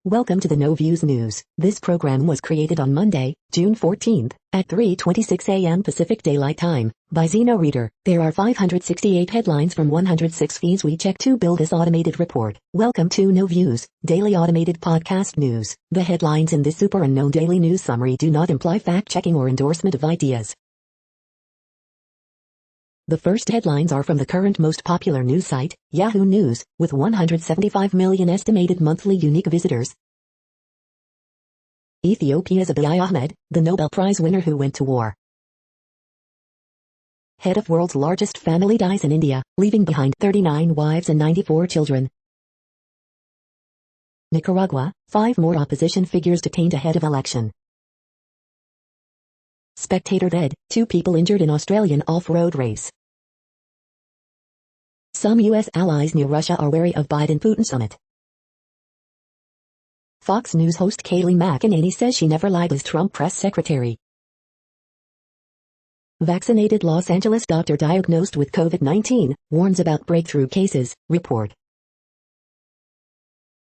Welcome to the No Views News. This program was created on Monday, June 14th, at 3:26 a.m. Pacific Daylight Time, by Zeno Reader. There are 568 headlines from 106 feeds we check to build this automated report. Welcome to No Views, daily automated podcast news. The headlines in this super unknown daily news summary do not imply fact-checking or endorsement of ideas. The first headlines are from the current most popular news site, Yahoo News, with 175 million estimated monthly unique visitors. Ethiopia's Abiy Ahmed, the Nobel Prize winner who went to war. Head of world's largest family dies in India, leaving behind 39 wives and 94 children. Nicaragua, 5 more opposition figures detained ahead of election. Spectator dead, 2 people injured in Australian off-road race. Some U.S. allies near Russia are wary of Biden-Putin summit. Fox News host Kayleigh McEnany says she never lied as Trump press secretary. Vaccinated Los Angeles doctor diagnosed with COVID-19, warns about breakthrough cases, report.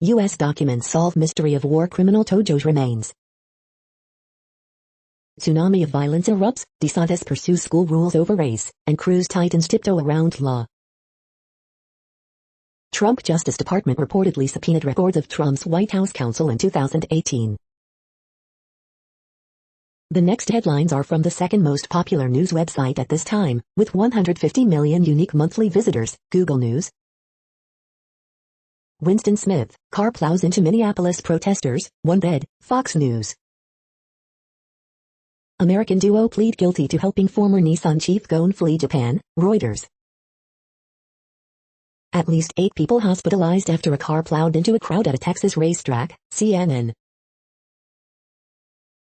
U.S. documents solve mystery of war criminal Tojo's remains. Tsunami of violence erupts, DeSantis pursues school rules over race, and Cruz tightens tiptoe around law. Trump Justice Department reportedly subpoenaed records of Trump's White House counsel in 2018. The next headlines are from the second most popular news website at this time, with 150 million unique monthly visitors, Google News. Winston Smith, car plows into Minneapolis protesters, 1 dead, Fox News. American duo plead guilty to helping former Nissan chief go and flee Japan, Reuters. At least 8 people hospitalized after a car plowed into a crowd at a Texas racetrack, CNN.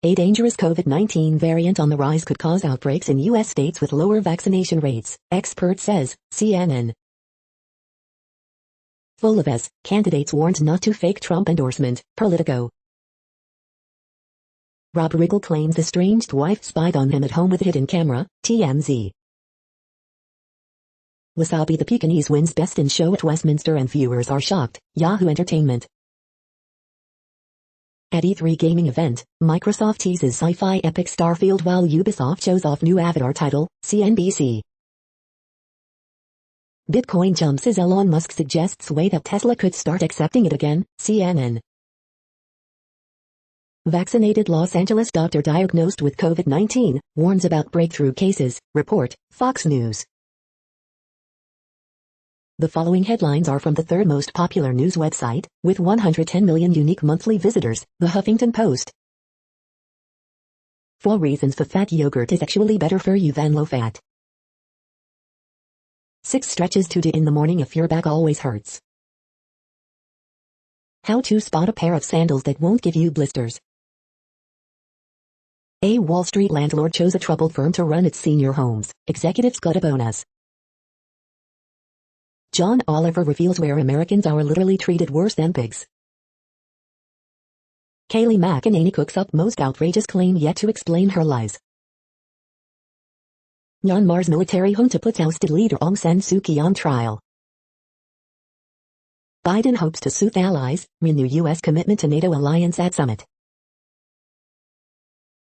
A dangerous COVID-19 variant on the rise could cause outbreaks in U.S. states with lower vaccination rates, expert says, CNN. Full of S, candidates warned not to fake Trump endorsement, Politico. Rob Riggle claims estranged wife spied on him at home with a hidden camera, TMZ. Wasabi the Pekingese wins Best in Show at Westminster and viewers are shocked, Yahoo Entertainment. At E3 gaming event, Microsoft teases sci-fi epic Starfield while Ubisoft shows off new Avatar title, CNBC. Bitcoin jumps as Elon Musk suggests way that Tesla could start accepting it again, CNN. Vaccinated Los Angeles doctor diagnosed with COVID-19, warns about breakthrough cases, report, Fox News. The following headlines are from the third most popular news website, with 110 million unique monthly visitors, The Huffington Post. 4 reasons fat yogurt is actually better for you than low fat. 6 stretches to do in the morning if your back always hurts. How to spot a pair of sandals that won't give you blisters. A Wall Street landlord chose a troubled firm to run its senior homes. Executives got a bonus. John Oliver reveals where Americans are literally treated worse than pigs. Kayleigh McEnany cooks up most outrageous claim yet to explain her lies. Myanmar's military junta puts ousted leader Aung San Suu Kyi on trial. Biden hopes to soothe allies, renew U.S. commitment to NATO alliance at summit.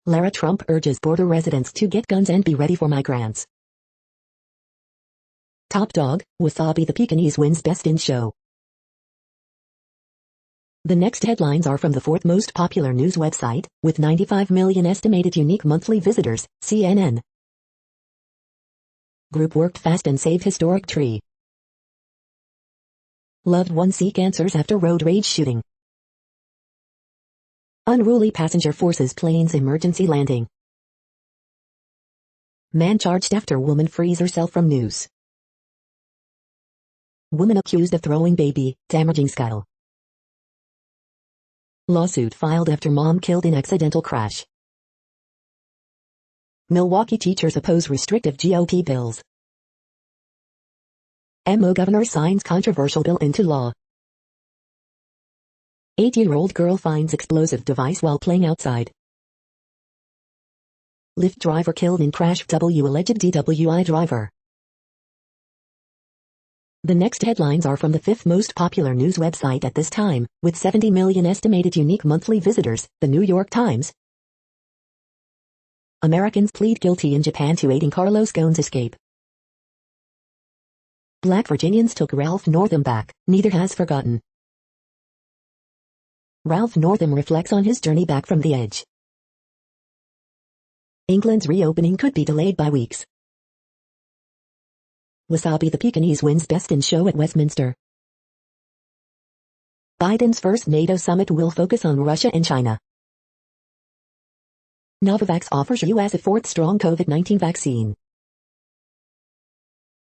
Lara Trump urges border residents to get guns and be ready for migrants. Top dog, Wasabi the Pekingese wins Best in Show. The next headlines are from the fourth most popular news website, with 95 million estimated unique monthly visitors, CNN. Group worked fast and saved historic tree. Loved one seek answers after road rage shooting. Unruly passenger forces plane's emergency landing. Man charged after woman frees herself from noose. Woman accused of throwing baby, damaging skull. Lawsuit filed after mom killed in accidental crash. Milwaukee teachers oppose restrictive GOP bills. MO governor signs controversial bill into law. 8-year-old girl finds explosive device while playing outside. Lyft driver killed in crash. Alleged DWI driver. The next headlines are from the fifth most popular news website at this time, with 70 million estimated unique monthly visitors, The New York Times. Americans plead guilty in Japan to aiding Carlos Ghosn's escape. Black Virginians took Ralph Northam back, neither has forgotten. Ralph Northam reflects on his journey back from the edge. England's reopening could be delayed by weeks. Wasabi the Pekingese wins Best in Show at Westminster. Biden's first NATO summit will focus on Russia and China. Novavax offers U.S. a fourth strong COVID-19 vaccine.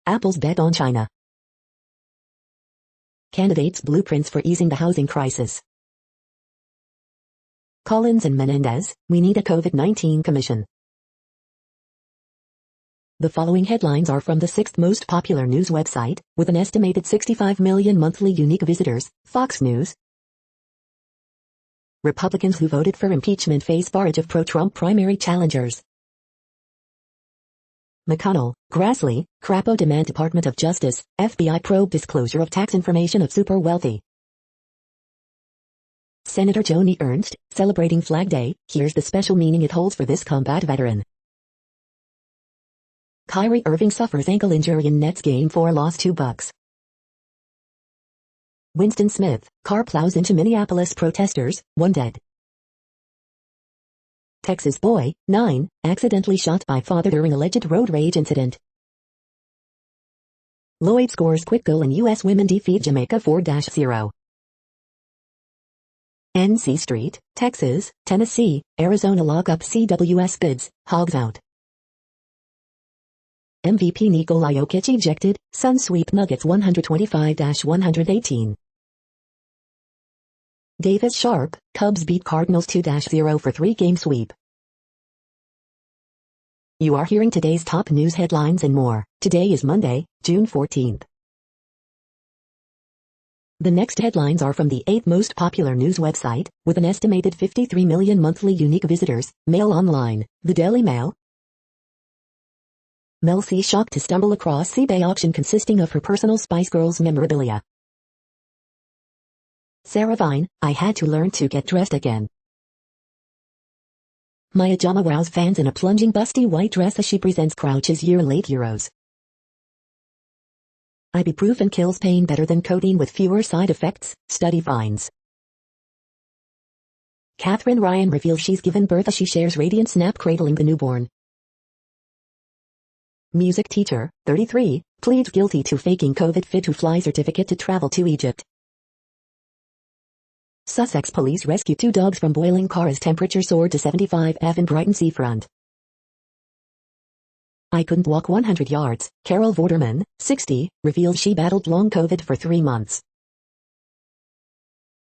Apple's bet on China. Candidates' blueprints for easing the housing crisis. Collins and Menendez, we need a COVID-19 commission. The following headlines are from the sixth most popular news website, with an estimated 65 million monthly unique visitors, Fox News. Republicans who voted for impeachment face barrage of pro-Trump primary challengers. McConnell, Grassley, Crapo demand Department of Justice, FBI probe disclosure of tax information of super wealthy. Senator Joni Ernst, celebrating Flag Day, here's the special meaning it holds for this combat veteran. Kyrie Irving suffers ankle injury in Nets Game 4 loss $2. Winston Smith, car plows into Minneapolis protesters, 1 dead. Texas boy, 9, accidentally shot by father during alleged road rage incident. Lloyd scores quick goal and U.S. women defeat Jamaica 4-0. NC Street, Texas, Tennessee, Arizona lock up CWS bids, hogs out. MVP Nikola Jokic ejected, Suns sweep Nuggets 125-118. Davis Sharp, Cubs beat Cardinals 2-0 for 3-game sweep. You are hearing today's top news headlines and more. Today is Monday, June 14th. The next headlines are from the eighth most popular news website, with an estimated 53 million monthly unique visitors, Mail Online, the Daily Mail. Mel C shocked to stumble across eBay auction consisting of her personal Spice Girls memorabilia. Sarah Vine, I had to learn to get dressed again. Maya Jama wows fans in a plunging busty white dress as she presents Crouch's year-late Euros. Ibuprofen kills pain better than codeine with fewer side effects, study finds. Katherine Ryan reveals she's given birth as she shares radiant snap cradling the newborn. Music teacher, 33, pleads guilty to faking COVID fit-to-fly certificate to travel to Egypt. Sussex police rescue 2 dogs from boiling car as temperature soared to 75 F in Brighton seafront. I couldn't walk 100 yards, Carol Vorderman, 60, reveals she battled long COVID for 3 months.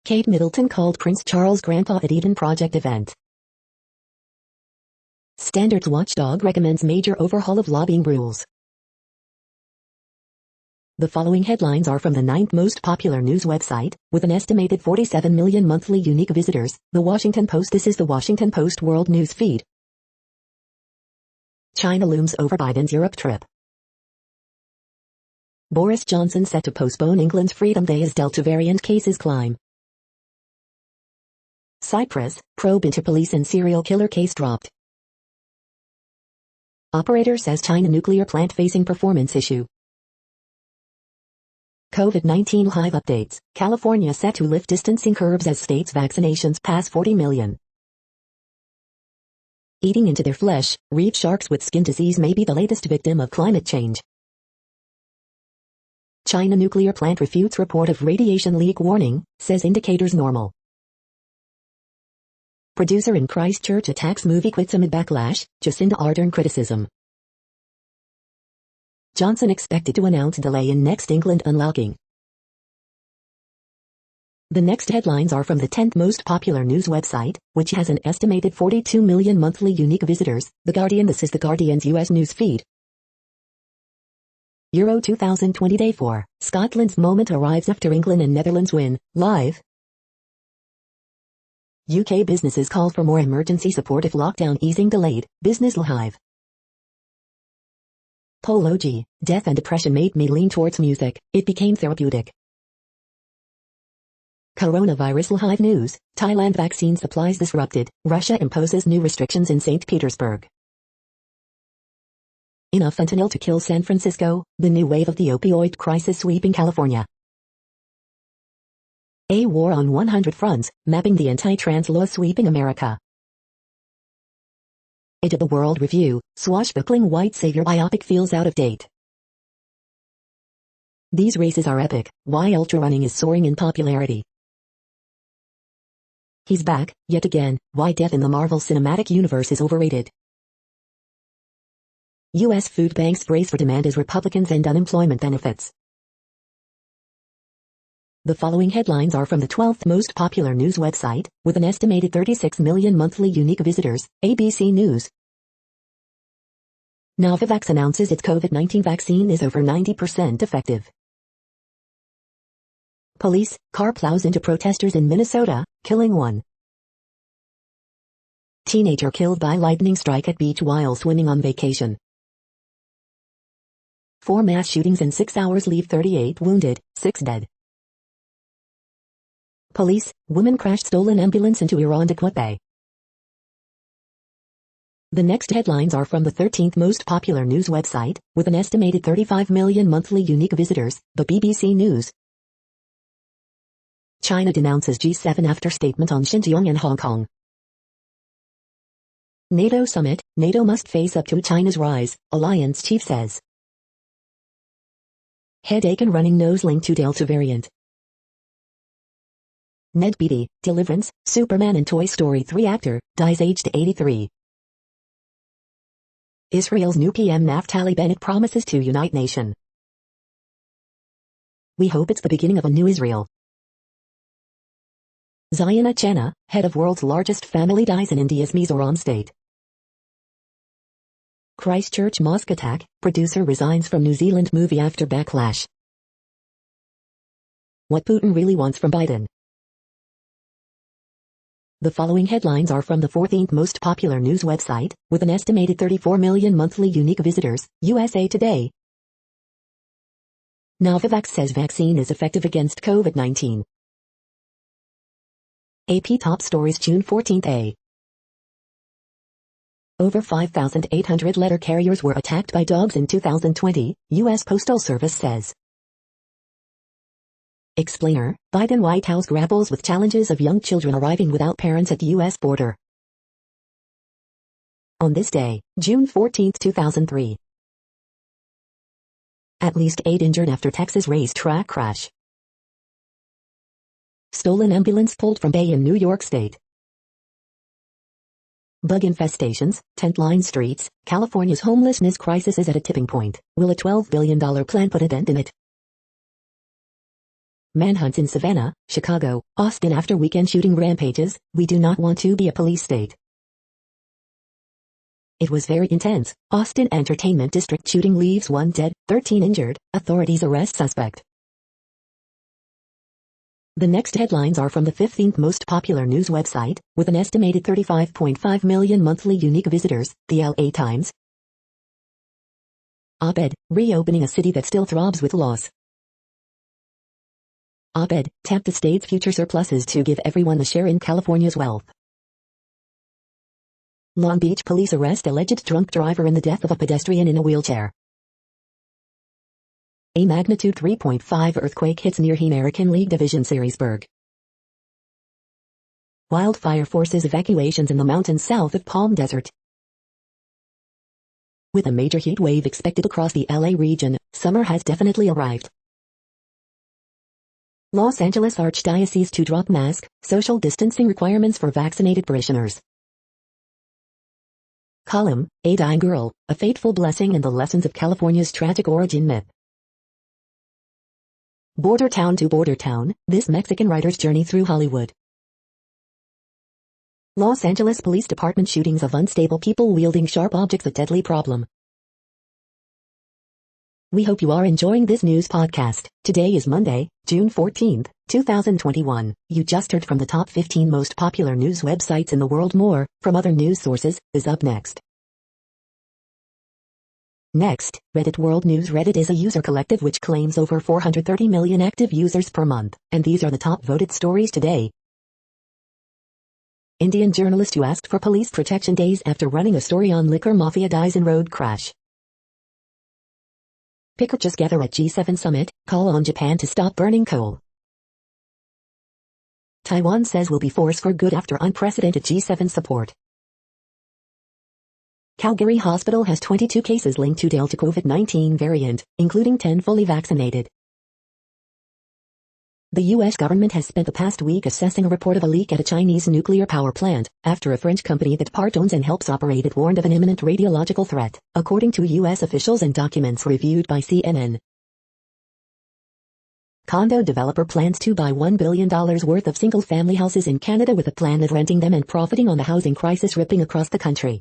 Kate Middleton called Prince Charles grandpa at Eden Project event. Standards watchdog recommends major overhaul of lobbying rules. The following headlines are from the ninth most popular news website, with an estimated 47 million monthly unique visitors, The Washington Post. This is The Washington Post World News Feed. China looms over Biden's Europe trip. Boris Johnson set to postpone England's Freedom Day as Delta variant cases climb. Cyprus, probe into police and serial killer case dropped. Operator says China nuclear plant facing performance issue. COVID-19 live updates. California set to lift distancing curbs as states' vaccinations pass 40 million. Eating into their flesh, reef sharks with skin disease may be the latest victim of climate change. China nuclear plant refutes report of radiation leak warning, says indicators normal. Producer in Christchurch attacks movie quits amid backlash, Jacinda Ardern criticism. Johnson expected to announce delay in next England unlocking. The next headlines are from the 10th most popular news website, which has an estimated 42 million monthly unique visitors, The Guardian. This is The Guardian's US news feed. Euro 2020 Day 4, Scotland's moment arrives after England and Netherlands win, live. UK businesses call for more emergency support if lockdown easing delayed, Business Live. Pology, death and depression made me lean towards music. It became therapeutic. Coronavirus live news, Thailand vaccine supplies disrupted, Russia imposes new restrictions in St. Petersburg. Enough fentanyl to kill San Francisco, the new wave of the opioid crisis sweeping California. A war on 100 fronts, mapping the anti-trans law sweeping America. Edge of the World Review, swashbuckling white savior biopic feels out of date. These races are epic, why ultra running is soaring in popularity. He's back, yet again, why death in the Marvel Cinematic Universe is overrated. U.S. food banks brace for demand as Republicans end unemployment benefits. The following headlines are from the 12th most popular news website, with an estimated 36 million monthly unique visitors, ABC News. Novavax announces its COVID-19 vaccine is over 90% effective. Police, car plows into protesters in Minnesota, killing one. Teenager killed by lightning strike at beach while swimming on vacation. 4 mass shootings in 6 hours leave 38 wounded, 6 dead. Police, woman crashed stolen ambulance into Irandiquote. The next headlines are from the 13th most popular news website, with an estimated 35 million monthly unique visitors, the BBC News. China denounces G7 after statement on Xinjiang and Hong Kong. NATO summit, NATO must face up to China's rise, alliance chief says. Headache and running nose linked to Delta variant. Ned Beatty, Deliverance, Superman and Toy Story 3 actor, dies aged 83. Israel's new PM Naftali Bennett promises to unite nation. We hope it's the beginning of a new Israel. Ziona Channa, head of world's largest family, dies in India's Mizoram state. Christchurch mosque attack, producer resigns from New Zealand movie after backlash. What Putin really wants from Biden. The following headlines are from the 14th most popular news website, with an estimated 34 million monthly unique visitors, USA Today. Novavax says vaccine is effective against COVID-19. AP Top Stories June 14th. Over 5,800 letter carriers were attacked by dogs in 2020, U.S. Postal Service says. Explainer, Biden White House grapples with challenges of young children arriving without parents at U.S. border. On this day, June 14, 2003. At least 8 injured after Texas racetrack crash. Stolen ambulance pulled from bay in New York State. Bug infestations, tent-lined streets, California's homelessness crisis is at a tipping point. Will a $12 billion plan put a dent in it? Manhunts in Savannah, Chicago, Austin after weekend shooting rampages. We do not want to be a police state. It was very intense. Austin Entertainment District shooting leaves 1 dead, 13 injured. Authorities arrest suspect. The next headlines are from the 15th most popular news website, with an estimated 35.5 million monthly unique visitors, the LA Times. Op-ed, reopening a city that still throbs with loss. Op-ed, tap the state's future surpluses to give everyone a share in California's wealth. Long Beach police arrest alleged drunk driver in the death of a pedestrian in a wheelchair. A magnitude 3.5 earthquake hits near American League Division Seriesburg. Wildfire forces evacuations in the mountains south of Palm Desert. With a major heat wave expected across the LA region, summer has definitely arrived. Los Angeles Archdiocese to drop mask, social distancing requirements for vaccinated parishioners. Column, A Dying Girl, A Fateful Blessing and the Lessons of California's Tragic Origin Myth. Border Town to Border Town, this Mexican writer's journey through Hollywood. Los Angeles Police Department shootings of unstable people wielding sharp objects a deadly problem. We hope you are enjoying this news podcast. Today is Monday, June 14, 2021. You just heard from the top 15 most popular news websites in the world. More, from other news sources, is up next. Next, Reddit World News. Reddit is a user collective which claims over 430 million active users per month, and these are the top voted stories today. Indian journalist who asked for police protection days after running a story on liquor mafia dies in road crash. Pictures gather at G7 summit, call on Japan to stop burning coal. Taiwan says will be force for good after unprecedented G7 support. Calgary Hospital has 22 cases linked to Delta COVID-19 variant, including 10 fully vaccinated. The U.S. government has spent the past week assessing a report of a leak at a Chinese nuclear power plant, after a French company that part owns and helps operate it warned of an imminent radiological threat, according to U.S. officials and documents reviewed by CNN. Condo developer plans to buy $1 billion worth of single-family houses in Canada with a plan of renting them and profiting on the housing crisis ripping across the country.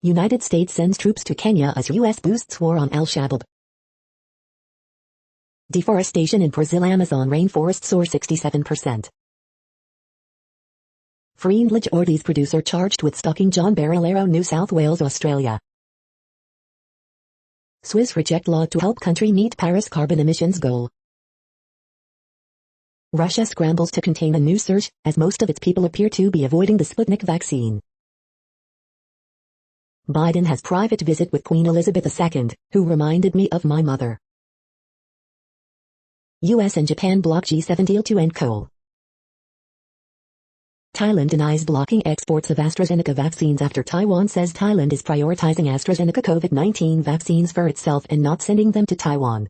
United States sends troops to Kenya as U.S. boosts war on Al-Shabaab. Deforestation in Brazil. Amazon rainforest soar 67%. Freundlich Ortiz producer charged with stalking John Barilaro. New South Wales, Australia. Swiss reject law to help country meet Paris carbon emissions goal. Russia scrambles to contain a new surge, as most of its people appear to be avoiding the Sputnik vaccine. Biden has private visit with Queen Elizabeth II, who reminded me of my mother. U.S. and Japan block G7 deal to end coal. Thailand denies blocking exports of AstraZeneca vaccines after Taiwan says Thailand is prioritizing AstraZeneca COVID-19 vaccines for itself and not sending them to Taiwan.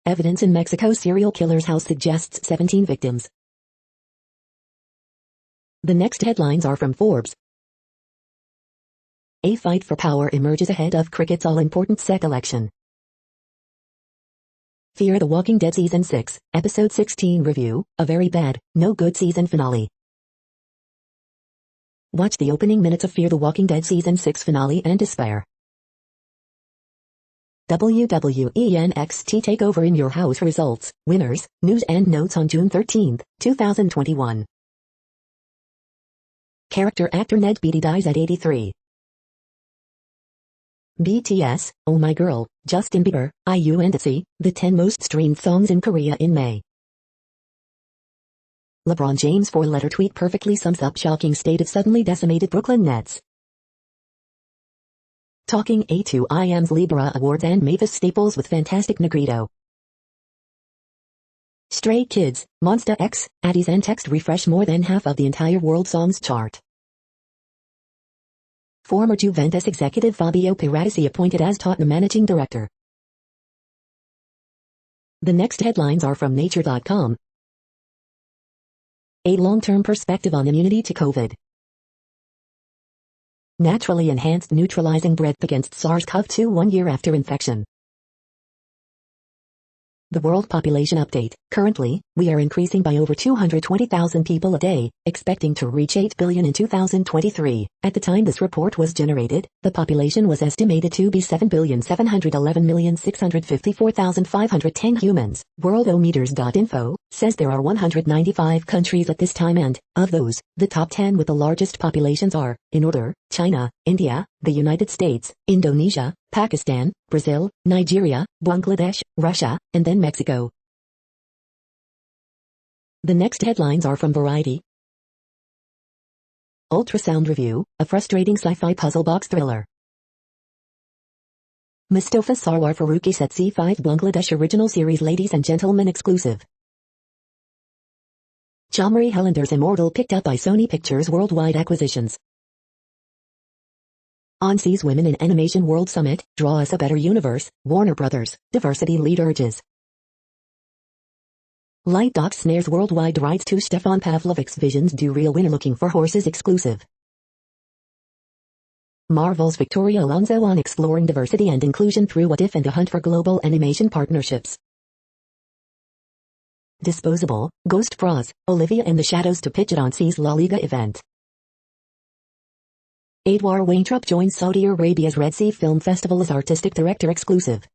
Evidence in Mexico. Serial killer's house suggests 17 victims. The next headlines are from Forbes. A fight for power emerges ahead of cricket's all-important SEC election. Fear the Walking Dead Season 6, Episode 16 review, a very bad, no good season finale. Watch the opening minutes of Fear the Walking Dead Season 6 finale and despair. WWE NXT TakeOver in Your House results, winners, news and notes on June 13, 2021. Character actor Ned Beatty dies at 83. BTS, Oh My Girl, Justin Bieber, IU and ITZY, the 10 most streamed songs in Korea in May. LeBron James' 4-letter tweet perfectly sums up shocking state of suddenly decimated Brooklyn Nets. Talking A2IM's Libra Awards and Mavis Staples with Fantastic Negrito. Stray Kids, Monsta X, Addies and Text refresh more than half of the entire world songs chart. Former Juventus executive Fabio Paratici appointed as Tottenham managing director. The next headlines are from Nature.com. A long-term perspective on immunity to COVID. Naturally enhanced neutralizing breadth against SARS-CoV-2 1 year after infection. The World Population Update. Currently, we are increasing by over 220,000 people a day, expecting to reach 8 billion in 2023. At the time this report was generated, the population was estimated to be 7,711,654,510 humans. Worldometers.info says there are 195 countries at this time and, of those, the top 10 with the largest populations are, in order, China, India, the United States, Indonesia, Pakistan, Brazil, Nigeria, Bangladesh, Russia, and then Mexico. The next headlines are from Variety. Ultrasound Review, a frustrating sci-fi puzzle box thriller. Mustafa Sarwar Farooqi set C5 Bangladesh original series Ladies and Gentlemen exclusive. Jean-Marie Hellender's Immortal picked up by Sony Pictures Worldwide Acquisitions. On Sees Women in Animation World Summit, Draw Us a Better Universe, Warner Brothers, Diversity Lead urges. Light Dock snares worldwide rights to Stefan Pavlovic's Visions Do Real winner looking for horses exclusive. Marvel's Victoria Alonso on exploring diversity and inclusion through What If and the hunt for global animation partnerships. Disposable, Ghost Bras, Olivia and the Shadows to pitch it on C's La Liga event. Adwar Weintraub joins Saudi Arabia's Red Sea Film Festival as artistic director exclusive.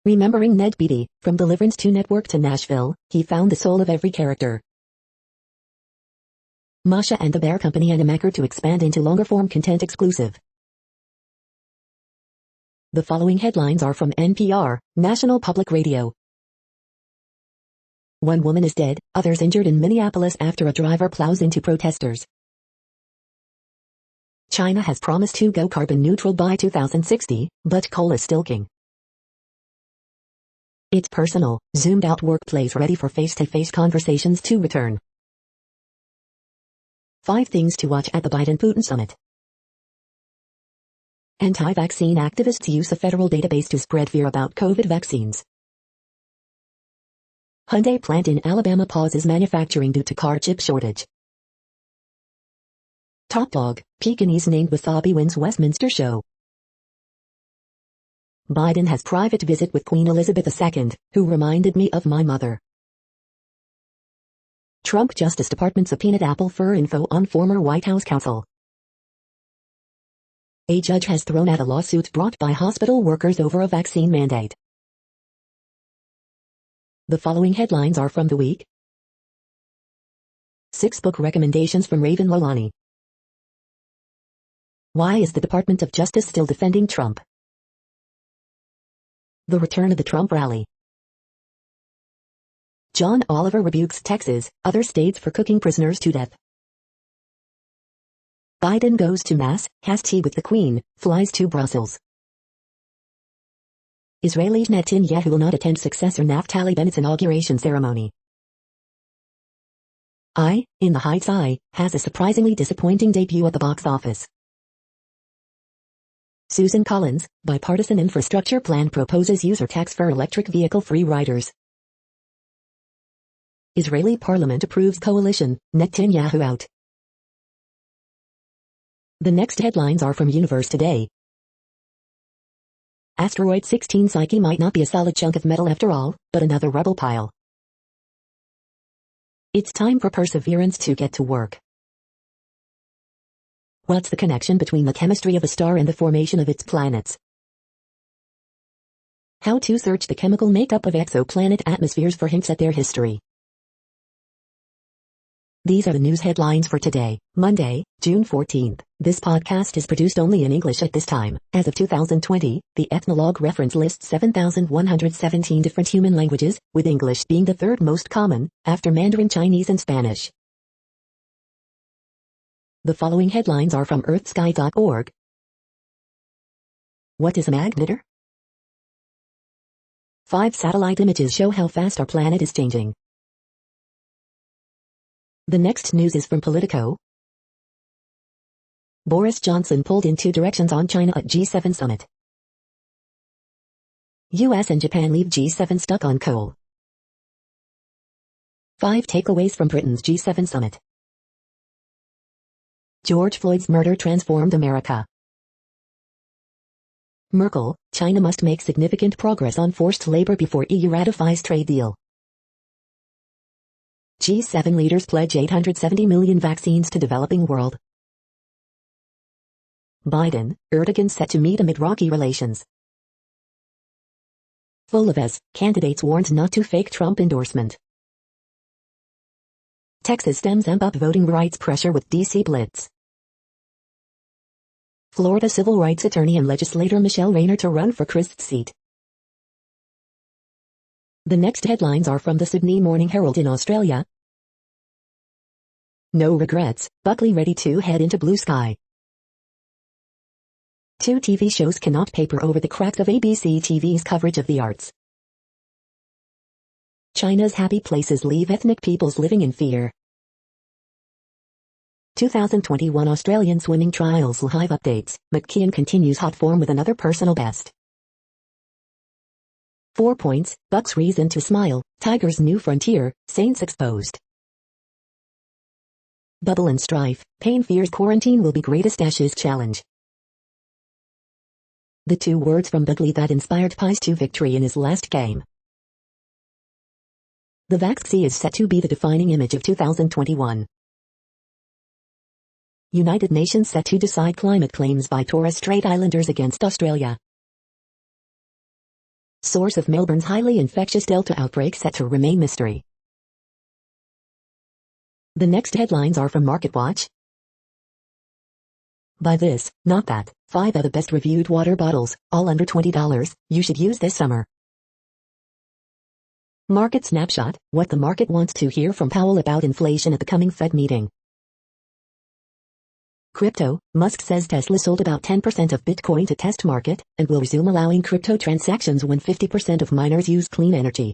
Remembering Ned Beatty, from Deliverance to Network to Nashville, he found the soul of every character. Masha and the Bear Company animaker to expand into longer-form content exclusive. The following headlines are from NPR, National Public Radio. One woman is dead, others injured in Minneapolis after a driver plows into protesters. China has promised to go carbon neutral by 2060, but coal is still king. Its personal, zoomed-out workplace ready for face-to-face conversations to return. 5 things to watch at the Biden-Putin summit. Anti-vaccine activists use a federal database to spread fear about COVID vaccines. Hyundai plant in Alabama pauses manufacturing due to car chip shortage. Top dog, Pekingese named Wasabi wins Westminster show. Biden has private visit with Queen Elizabeth II, who reminded me of my mother. Trump Justice Department subpoenaed Apple for info on former White House counsel. A judge has thrown out a lawsuit brought by hospital workers over a vaccine mandate. The following headlines are from The Week. 6 book recommendations from Raven Lolani. Why is the Department of Justice still defending Trump? The return of the Trump rally. John Oliver rebukes Texas, other states for cooking prisoners to death. Biden goes to Mass, has tea with the Queen, flies to Brussels. Israeli Netanyahu will not attend successor Naftali Bennett's inauguration ceremony. In the Heights has a surprisingly disappointing debut at the box office. Susan Collins, bipartisan infrastructure plan proposes user tax for electric vehicle-free riders. Israeli parliament approves coalition, Netanyahu out. The next headlines are from Universe Today. Asteroid 16 Psyche might not be a solid chunk of metal after all, but another rubble pile. It's time for Perseverance to get to work. What's the connection between the chemistry of a star and the formation of its planets? How to search the chemical makeup of exoplanet atmospheres for hints at their history. These are the news headlines for today, Monday, June 14th. This podcast is produced only in English at this time. As of 2020, the Ethnologue reference lists 7,117 different human languages, with English being the third most common, after Mandarin Chinese and Spanish. The following headlines are from earthsky.org. What is a magnetar? 5 satellite images show how fast our planet is changing. The next news is from Politico. Boris Johnson pulled in 2 directions on China at G7 summit. US and Japan leave G7 stuck on coal. 5 takeaways from Britain's G7 summit. George Floyd's murder transformed America. Merkel, China must make significant progress on forced labor before EU ratifies trade deal. G7 leaders pledge 870 million vaccines to developing world. Biden, Erdogan set to meet amid rocky relations. Full of as, candidates warned not to fake Trump endorsement. Texas stems amp up voting rights pressure with DC blitz. Florida civil rights attorney and legislator Michelle Rayner to run for Crist's seat. The next headlines are from the Sydney Morning Herald in Australia. No regrets, Buckley ready to head into blue sky. 2 TV shows cannot paper over the cracks of ABC TV's coverage of the arts. China's happy places leave ethnic peoples living in fear. 2021 Australian swimming trials live updates. McKeon continues hot form with another personal best. 4 points, Bucks reason to smile, Tigers new frontier, Saints exposed. Bubble and strife, Payne fears quarantine will be greatest Ashes challenge. The 2 words from Buckley that inspired Pies to victory in his last game. The vaccine is set to be the defining image of 2021. United Nations set to decide climate claims by Torres Strait Islanders against Australia. Source of Melbourne's highly infectious Delta outbreak set to remain mystery. The next headlines are from MarketWatch. Buy this, not that. 5 of the best reviewed water bottles, all under $20, you should use this summer. Market Snapshot, what the market wants to hear from Powell about inflation at the coming Fed meeting. Crypto, Musk says Tesla sold about 10% of Bitcoin to test market, and will resume allowing crypto transactions when 50% of miners use clean energy.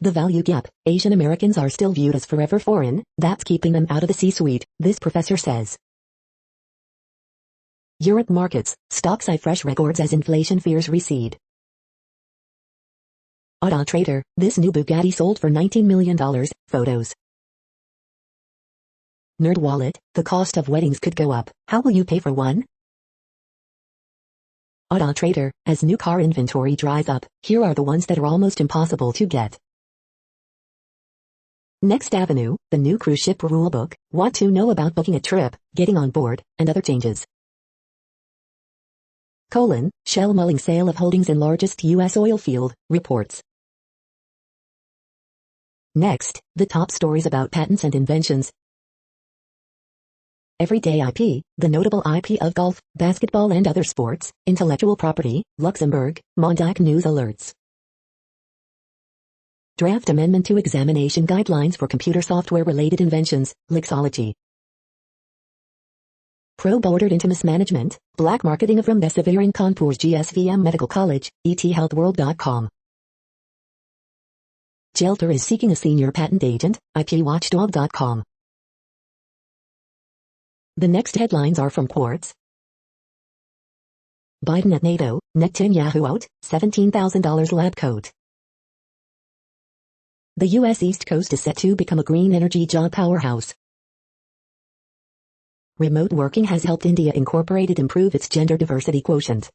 The value gap, Asian Americans are still viewed as forever foreign, that's keeping them out of the C-suite, this professor says. Europe markets, stocks eye fresh records as inflation fears recede. Auto Trader, this new Bugatti sold for $19 million, photos. NerdWallet, the cost of weddings could go up, how will you pay for one? Auto Trader, as new car inventory dries up, here are the ones that are almost impossible to get. Next Avenue, the new cruise ship rulebook, want to know about booking a trip, getting on board, and other changes. Shell mulling sale of holdings in largest U.S. oil field, reports. Next, the top stories about patents and inventions. Everyday IP, the notable IP of golf, basketball and other sports, intellectual property, Luxembourg, Mondac News alerts. Draft Amendment to Examination Guidelines for Computer Software-Related Inventions, Lixology. Probe ordered into mismanagement, black marketing of remdesivir in Kanpur's GSVM Medical College, ETHealthWorld.com. Shelter is seeking a senior patent agent, IPWatchdog.com. The next headlines are from Quartz. Biden at NATO, Netanyahu out, $17,000 lab coat. The U.S. East Coast is set to become a green energy job powerhouse. Remote working has helped India Incorporated improve its gender diversity quotient.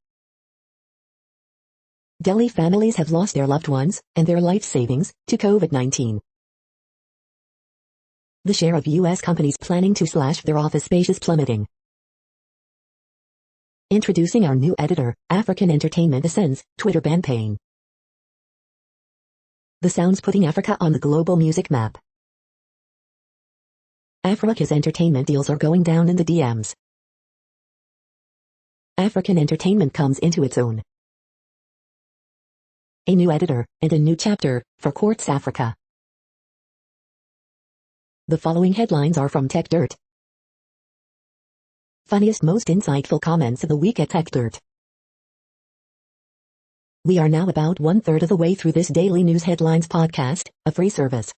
Delhi families have lost their loved ones, and their life savings, to COVID-19. The share of U.S. companies planning to slash their office space is plummeting. Introducing our new editor, African Entertainment Ascends, Twitter ban pain. The Sounds putting Africa on the global music map. Africa's entertainment deals are going down in the DMs. African entertainment comes into its own. A new editor, and a new chapter, for Quartz Africa. The following headlines are from TechDirt. Funniest most insightful comments of the week at TechDirt. We are now about 1/3 of the way through this daily news headlines podcast, a free service.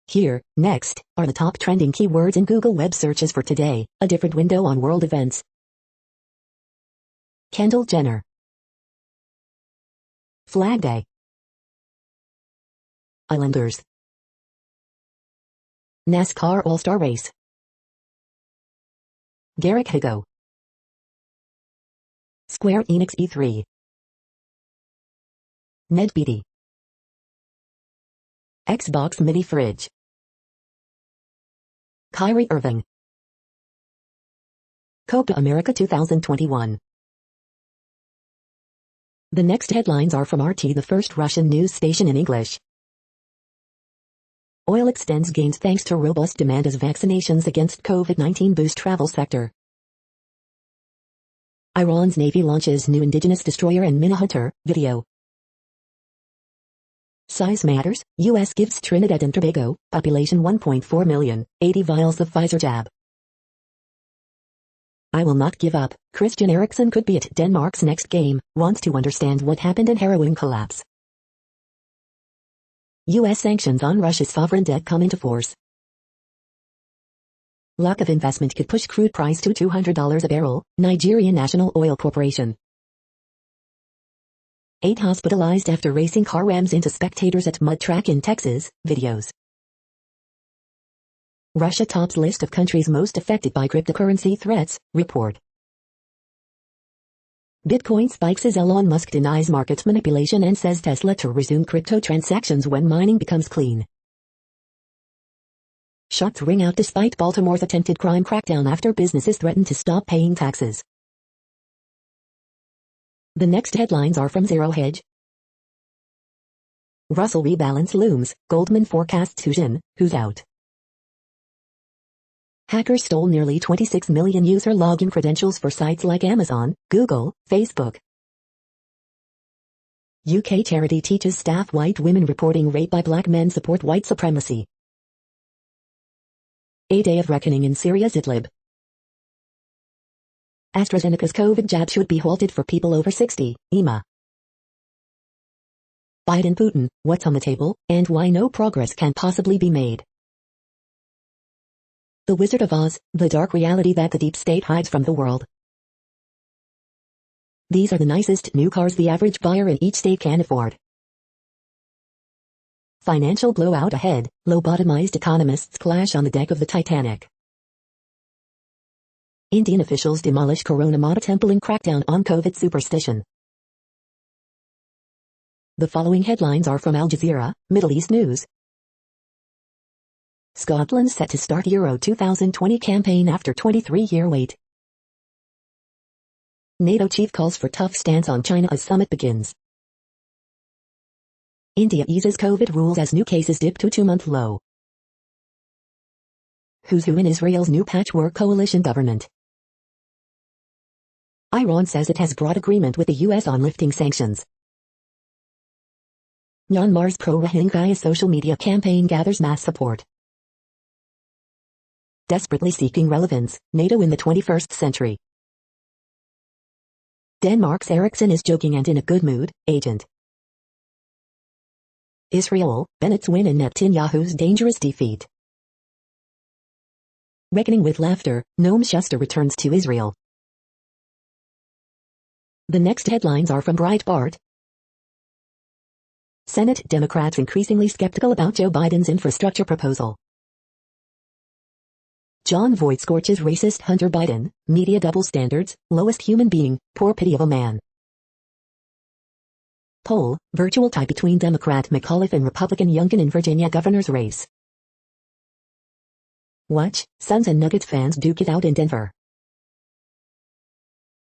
Here, next, are the top trending keywords in Google web searches for today, a different window on world events. Kendall Jenner. Flag Day. Islanders. NASCAR All-Star Race. Garrick Higo. Square Enix E3. Ned Beatty. Xbox Mini Fridge. Kyrie Irving. Copa America 2021. The next headlines are from RT, the first Russian news station in English. Oil extends gains thanks to robust demand as vaccinations against COVID-19 boost travel sector. Iran's Navy launches new indigenous destroyer and Minahunter, video. Size matters, U.S. gives Trinidad and Tobago, population 1.4 million, 80 vials of Pfizer jab. I will not give up, Christian Eriksen could be at Denmark's next game, wants to understand what happened in heroin collapse. U.S. sanctions on Russia's sovereign debt come into force. Lack of investment could push crude price to $200 a barrel, Nigerian National Oil Corporation. 8 hospitalized after racing car rams into spectators at mud track in Texas, videos. Russia tops list of countries most affected by cryptocurrency threats, report. Bitcoin spikes as Elon Musk denies market manipulation and says Tesla to resume crypto transactions when mining becomes clean. Shots ring out despite Baltimore's attempted crime crackdown after businesses threaten to stop paying taxes. The next headlines are from Zero Hedge. Russell rebalance looms, Goldman forecasts who's out. Hackers stole nearly 26 million user login credentials for sites like Amazon, Google, Facebook. UK charity teaches staff white women reporting rape by black men support white supremacy. A day of reckoning in Syria's Idlib. AstraZeneca's COVID jab should be halted for people over 60, EMA. Biden-Putin, what's on the table, and why no progress can possibly be made. The Wizard of Oz, the dark reality that the deep state hides from the world. These are the nicest new cars the average buyer in each state can afford. Financial blowout ahead, lobotomized economists clash on the deck of the Titanic. Indian officials demolish Corona Mata temple in crackdown on COVID superstition. The following headlines are from Al Jazeera, Middle East News. Scotland set to start Euro 2020 campaign after 23-year wait. NATO chief calls for tough stance on China as summit begins. India eases COVID rules as new cases dip to 2-month low. Who's who in Israel's new patchwork coalition government? Iran says it has brought agreement with the U.S. on lifting sanctions. Myanmar's pro-Rohingya social media campaign gathers mass support. Desperately seeking relevance, NATO in the 21st century. Denmark's Eriksson is joking and in a good mood, agent. Israel, Bennett's win and Netanyahu's dangerous defeat. Reckoning with laughter, Noam Schuster returns to Israel. The next headlines are from Breitbart. Senate Democrats increasingly skeptical about Joe Biden's infrastructure proposal. John Voight scorches racist Hunter Biden, media double standards, lowest human being, poor pity of a man. Poll, virtual tie between Democrat McAuliffe and Republican Youngkin in Virginia governor's race. Watch, Suns and Nuggets fans duke it out in Denver.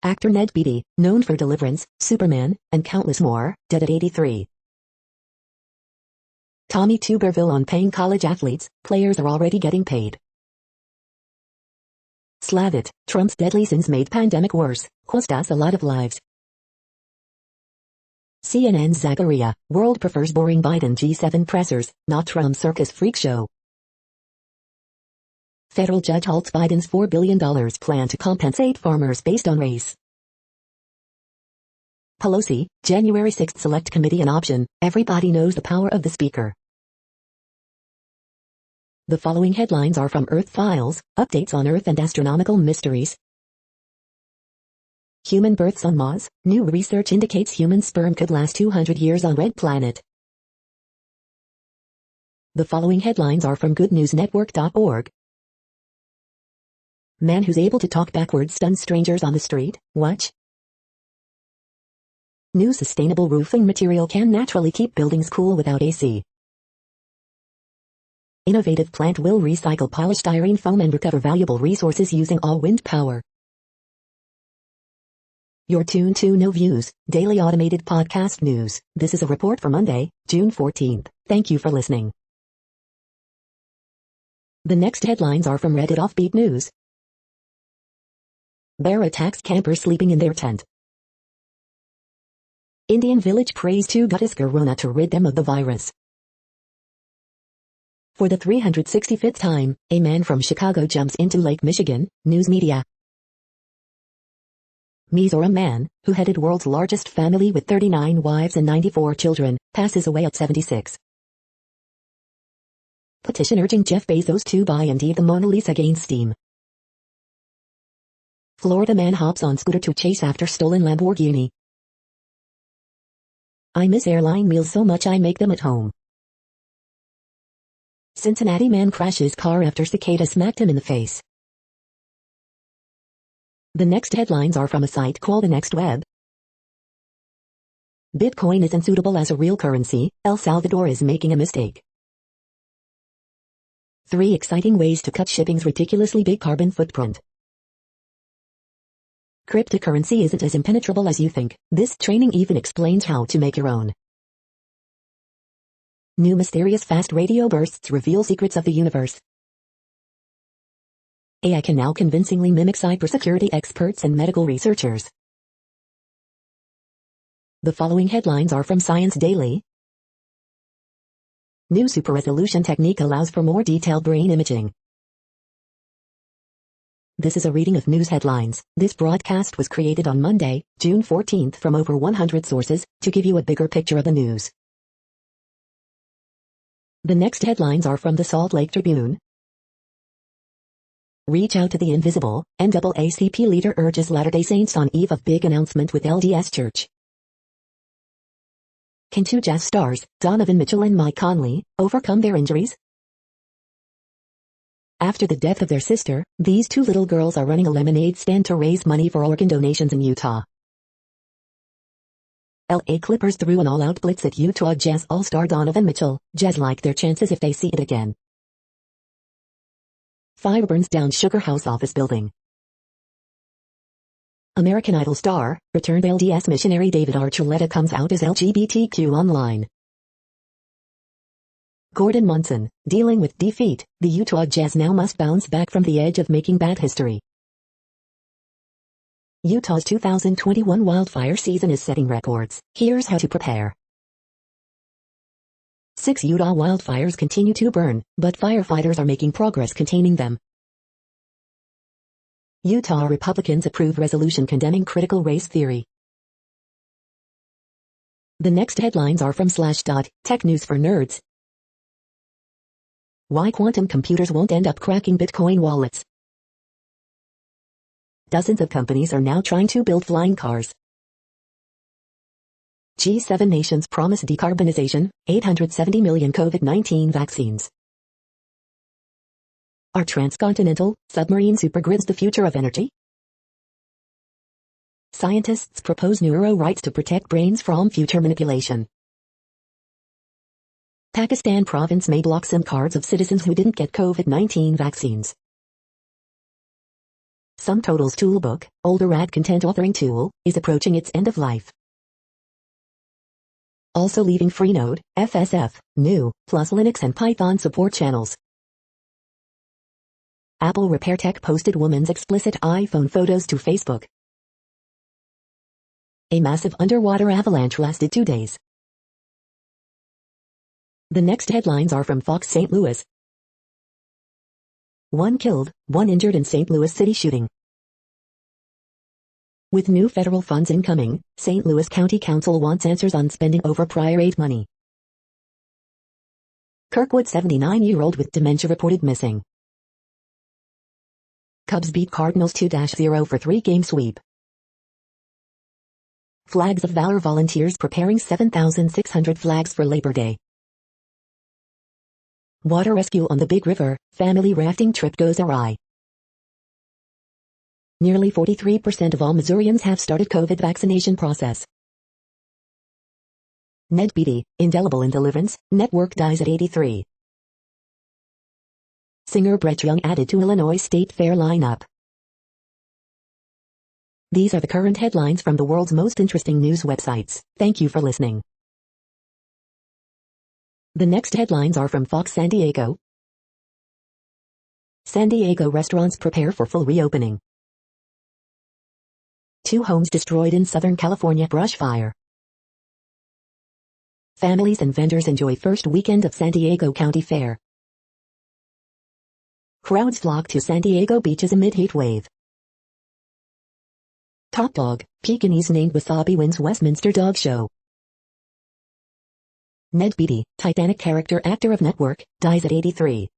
Actor Ned Beatty, known for Deliverance, Superman, and countless more, dead at 83. Tommy Tuberville on paying college athletes, players are already getting paid. Slavit, Trump's deadly sins made pandemic worse, cost us a lot of lives. CNN's Zachariah, world prefers boring Biden G7 pressers, not Trump circus freak show. Federal judge halts Biden's $4 billion plan to compensate farmers based on race. Pelosi, January 6th Select Committee an option, everybody knows the power of the speaker. The following headlines are from Earth Files, updates on Earth and astronomical mysteries. Human births on Mars, new research indicates human sperm could last 200 years on red planet. The following headlines are from goodnewsnetwork.org. Man who's able to talk backwards stuns strangers on the street, watch. New sustainable roofing material can naturally keep buildings cool without AC. Innovative plant will recycle polystyrene foam and recover valuable resources using all wind power. You're tuned to No Views, daily automated podcast news. This is a report for Monday, June 14th. Thank you for listening. The next headlines are from Reddit Offbeat News. Bear attacks campers sleeping in their tent. Indian village prays to goddess Corona to rid them of the virus. For the 365th time, a man from Chicago jumps into Lake Michigan, news media. Mizoram man, who headed world's largest family with 39 wives and 94 children, passes away at 76. Petition urging Jeff Bezos to buy and deed the Mona Lisa gains steam. Florida man hops on scooter to chase after stolen Lamborghini. I miss airline meals so much I make them at home. Cincinnati man crashes car after cicada smacked him in the face. The next headlines are from a site called The Next Web. Bitcoin isn't suitable as a real currency, El Salvador is making a mistake. 3 exciting ways to cut shipping's ridiculously big carbon footprint. Cryptocurrency isn't as impenetrable as you think. This training even explains how to make your own. New mysterious fast radio bursts reveal secrets of the universe. AI can now convincingly mimic cybersecurity experts and medical researchers. The following headlines are from Science Daily. New super-resolution technique allows for more detailed brain imaging. This is a reading of news headlines. This broadcast was created on Monday, June 14th from over 100 sources, to give you a bigger picture of the news. The next headlines are from the Salt Lake Tribune. Reach out to the invisible, NAACP leader urges Latter-day Saints on eve of big announcement with LDS Church. Can two jazz stars, Donovan Mitchell and Mike Conley, overcome their injuries? After the death of their sister, these two little girls are running a lemonade stand to raise money for organ donations in Utah. LA Clippers threw an all-out blitz at Utah Jazz all-star Donovan Mitchell. Jazz like their chances if they see it again. Fire burns down Sugar House office building. American Idol star, returned LDS missionary David Archuleta comes out as LGBTQ online. Gordon Munson, dealing with defeat, the Utah Jazz now must bounce back from the edge of making bad history. Utah's 2021 wildfire season is setting records. Here's how to prepare. 6 Utah wildfires continue to burn, but firefighters are making progress containing them. Utah Republicans approve resolution condemning critical race theory. The next headlines are from Slashdot, Tech News for Nerds. Why quantum computers won't end up cracking Bitcoin wallets. Dozens of companies are now trying to build flying cars. G7 nations promise decarbonization, 870 million COVID-19 vaccines. Are transcontinental, submarine supergrids the future of energy? Scientists propose neuro rights to protect brains from future manipulation. Pakistan province may block SIM cards of citizens who didn't get COVID-19 vaccines. SumTotal's Toolbook, older RAD content authoring tool, is approaching its end of life. Also leaving Freenode, FSF, GNU, plus Linux and Python support channels. Apple Repair Tech posted woman's explicit iPhone photos to Facebook. A massive underwater avalanche lasted 2 days. The next headlines are from Fox St. Louis. 1 killed, 1 injured in St. Louis city shooting. With new federal funds incoming, St. Louis County Council wants answers on spending over prior aid money. Kirkwood 79-year-old with dementia reported missing. Cubs beat Cardinals 2-0 for 3-game sweep. Flags of Valor volunteers preparing 7,600 flags for Labor Day. Water rescue on the Big River, family rafting trip goes awry. Nearly 43% of all Missourians have started COVID vaccination process. Ned Beatty, indelible in deliverance, network dies at 83. Singer Brett Young added to Illinois State Fair lineup. These are the current headlines from the world's most interesting news websites. Thank you for listening. The next headlines are from Fox San Diego. San Diego restaurants prepare for full reopening. 2 homes destroyed in Southern California brush fire. Families and vendors enjoy first weekend of San Diego County Fair. Crowds flock to San Diego beaches amid heat wave. Top dog, Pekingese named Wasabi wins Westminster Dog Show. Ned Beatty, Titanic character actor of Network, dies at 83.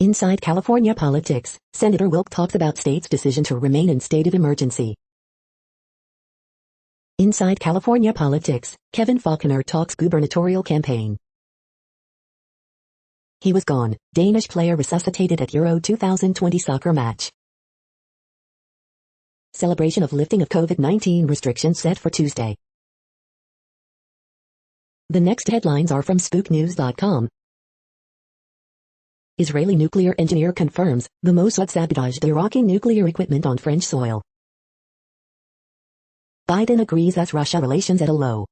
Inside California politics, Senator Wilk talks about state's decision to remain in state of emergency. Inside California politics, Kevin Faulconer talks gubernatorial campaign. He was gone, Danish player resuscitated at Euro 2020 soccer match. Celebration of lifting of COVID-19 restrictions set for Tuesday. The next headlines are from SpookNews.com. Israeli nuclear engineer confirms the Mossad sabotaged Iraqi nuclear equipment on French soil. Biden agrees as Russia relations at a low.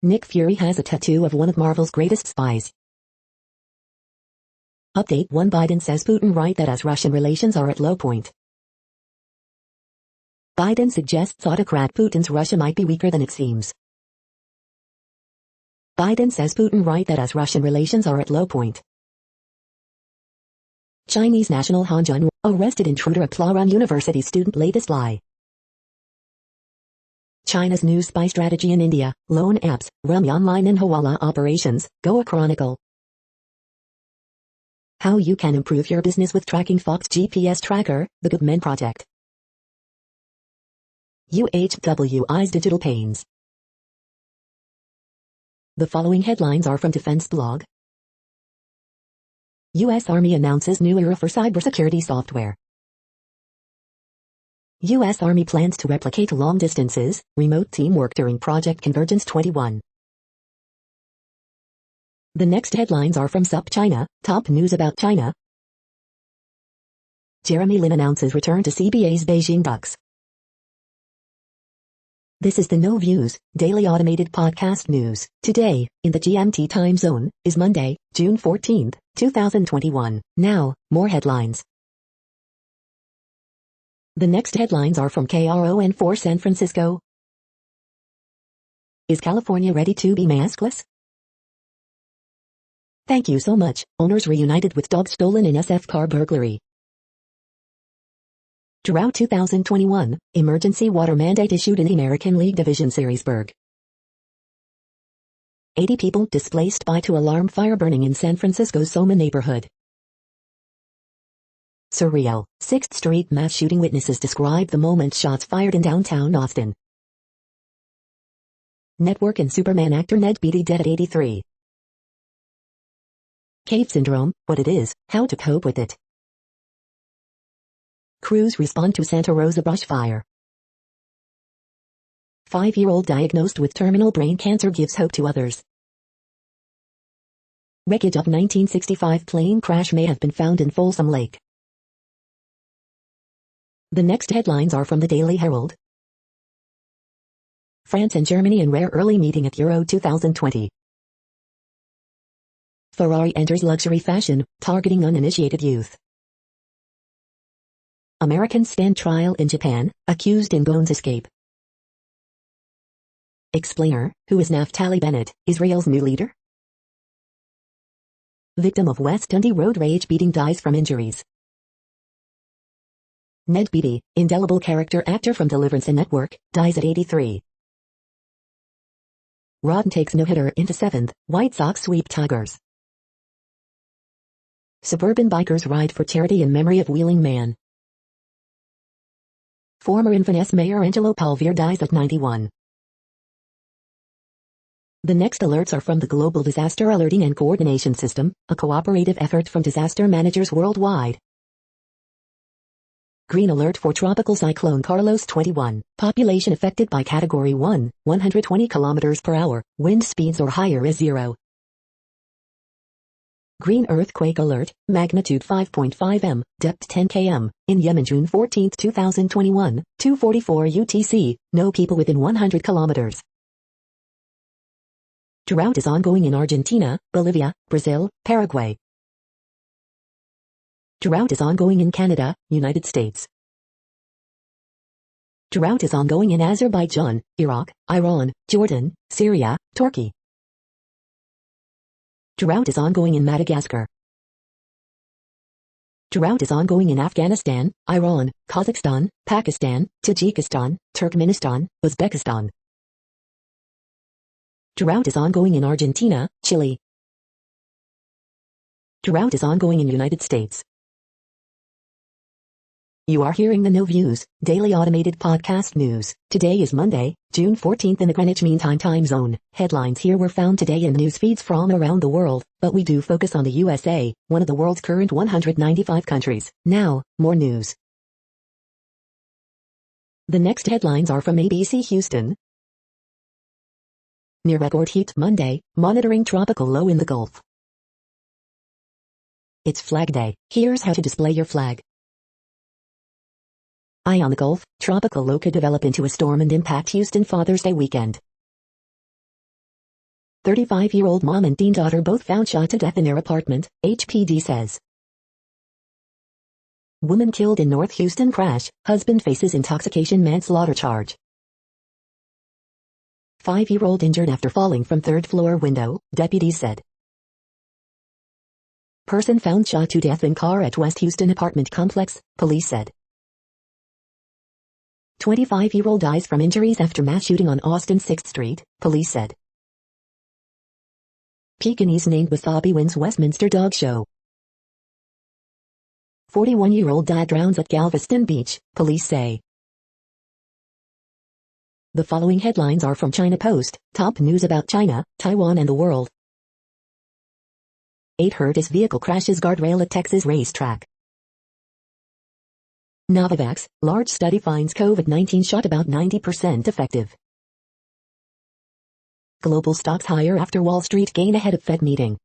Nick Fury has a tattoo of one of Marvel's greatest spies. Update 1. Biden says Putin right that as Russian relations are at low point. Biden suggests autocrat Putin's Russia might be weaker than it seems. Biden says Putin right that as Russian relations are at low point. Chinese national Han Jun arrested intruder at Claron University student latest lie. China's new spy strategy in India, loan apps, rummy online and hawala operations, Goa Chronicle. How you can improve your business with tracking Fox GPS tracker, the Good Men Project. UHWI's digital pains. The following headlines are from Defense Blog. U.S. Army announces new era for cybersecurity software. U.S. Army plans to replicate long distances, remote teamwork during Project Convergence 21. The next headlines are from SUP China, top news about China. Jeremy Lin announces return to CBA's Beijing Ducks. This is the No Views, daily automated podcast news. Today, in the GMT time zone, is Monday, June 14, 2021. Now, more headlines. The next headlines are from KRON4 San Francisco. Is California ready to be maskless? Thank you so much. Owners reunited with dog stolen in SF car burglary. Drought 2021, emergency water mandate issued in the American League Division Seriesburg. 80 people displaced by two-alarm fire burning in San Francisco's Soma neighborhood. Surreal, 6th Street mass shooting witnesses describe the moment shots fired in downtown Austin. Network and Superman actor Ned Beatty dead at 83. Cave syndrome, what it is, how to cope with it. Crews respond to Santa Rosa brush fire. 5-year-old diagnosed with terminal brain cancer gives hope to others. Wreckage of 1965 plane crash may have been found in Folsom Lake. The next headlines are from the Daily Herald. France and Germany in rare early meeting at Euro 2020. Ferrari enters luxury fashion, targeting uninitiated youth. Americans stand trial in Japan, accused in Ghosn's escape. Explainer, who is Naftali Bennett, Israel's new leader? Victim of West Dundee road rage beating dies from injuries. Ned Beatty, indelible character actor from Deliverance and Network, dies at 83. Rodden takes no-hitter into 7th, White Sox sweep Tigers. Suburban bikers ride for charity in memory of Wheeling Man. Former Inverness Mayor Angelo Palvier dies at 91. The next alerts are from the Global Disaster Alerting and Coordination System, a cooperative effort from disaster managers worldwide. Green alert for Tropical Cyclone Carlos 21. Population affected by Category 1, 120 km per hour, wind speeds or higher is 0. Green earthquake alert, magnitude 5.5 m, depth 10 km, in Yemen June 14, 2021, 2:44 UTC, no people within 100 kilometers. Drought is ongoing in Argentina, Bolivia, Brazil, Paraguay. Drought is ongoing in Canada, United States. Drought is ongoing in Azerbaijan, Iraq, Iran, Jordan, Syria, Turkey. Drought is ongoing in Madagascar. Drought is ongoing in Afghanistan, Iran, Kazakhstan, Pakistan, Tajikistan, Turkmenistan, Uzbekistan. Drought is ongoing in Argentina, Chile. Drought is ongoing in United States. You are hearing the No Views, daily automated podcast news. Today is Monday, June 14th in the Greenwich Mean Time zone. Headlines here were found today in news feeds from around the world, but we do focus on the USA, one of the world's current 195 countries. Now, more news. The next headlines are from ABC Houston. Near record heat Monday, monitoring tropical low in the Gulf. It's Flag Day. Here's how to display your flag. Eye on the Gulf, tropical low could develop into a storm and impact Houston Father's Day weekend. 35-year-old mom and teen daughter both found shot to death in their apartment, HPD says. Woman killed in North Houston crash, husband faces intoxication manslaughter charge. 5-year-old injured after falling from third-floor window, deputies said. Person found shot to death in car at West Houston apartment complex, police said. 25-year-old dies from injuries after mass shooting on Austin 6th Street, police said. Pekingese named Wasabi wins Westminster Dog Show. 41-year-old dad drowns at Galveston Beach, police say. The following headlines are from China Post, top news about China, Taiwan and the world. 8 hurt as vehicle crashes guardrail at Texas racetrack. Novavax, large study finds COVID-19 shot about 90% effective. Global stocks higher after Wall Street gain ahead of Fed meeting.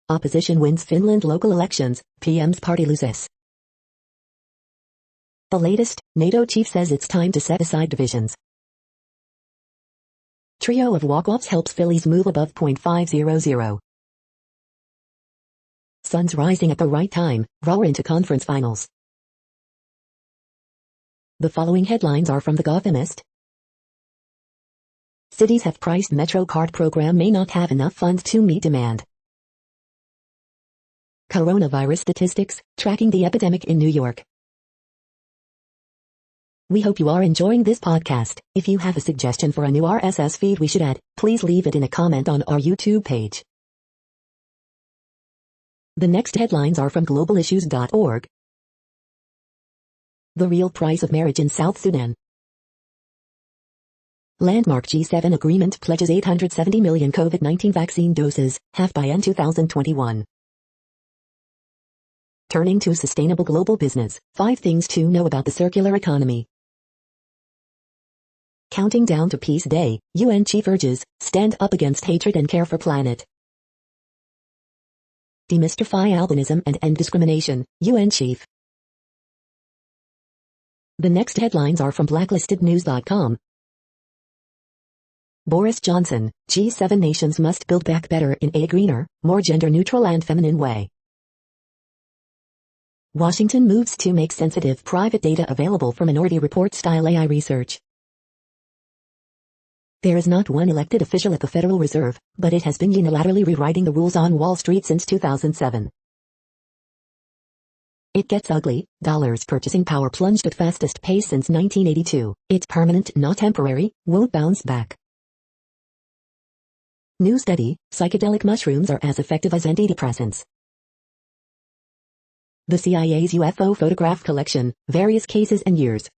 Opposition wins Finland local elections, PM's party loses. The latest, NATO chief says it's time to set aside divisions. Trio of walk-offs helps Phillies move above .500. Suns rising at the right time, roar into conference finals. The following headlines are from The Gothamist. Cities have priced Metro card program may not have enough funds to meet demand. Coronavirus statistics, tracking the epidemic in New York. We hope you are enjoying this podcast. If you have a suggestion for a new RSS feed we should add, please leave it in a comment on our YouTube page. The next headlines are from globalissues.org. The real price of marriage in South Sudan. Landmark G7 agreement pledges 870 million COVID-19 vaccine doses, half by end 2021. Turning to sustainable global business, 5 things to know about the circular economy. Counting down to Peace Day, UN chief urges, stand up against hatred and care for planet. Demystify albinism and end discrimination, UN chief. The next headlines are from blacklistednews.com. Boris Johnson, G7 nations must build back better in a greener, more gender-neutral and feminine way. Washington moves to make sensitive private data available for Minority Report-style AI research. There is not one elected official at the Federal Reserve, but it has been unilaterally rewriting the rules on Wall Street since 2007. It gets ugly. Dollar's purchasing power plunged at fastest pace since 1982. It's permanent, not temporary, won't bounce back. New study, psychedelic mushrooms are as effective as antidepressants. The CIA's UFO photograph collection, various cases and years.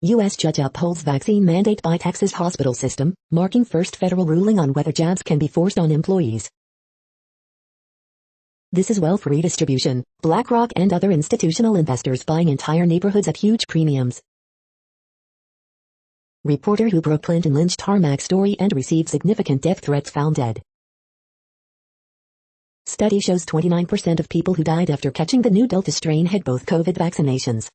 U.S. judge upholds vaccine mandate by Texas hospital system, marking first federal ruling on whether jabs can be forced on employees. This is wealth redistribution, BlackRock and other institutional investors buying entire neighborhoods at huge premiums. Reporter who broke Clinton Lynch tarmac story and received significant death threats found dead. Study shows 29% of people who died after catching the new Delta strain had both COVID vaccinations.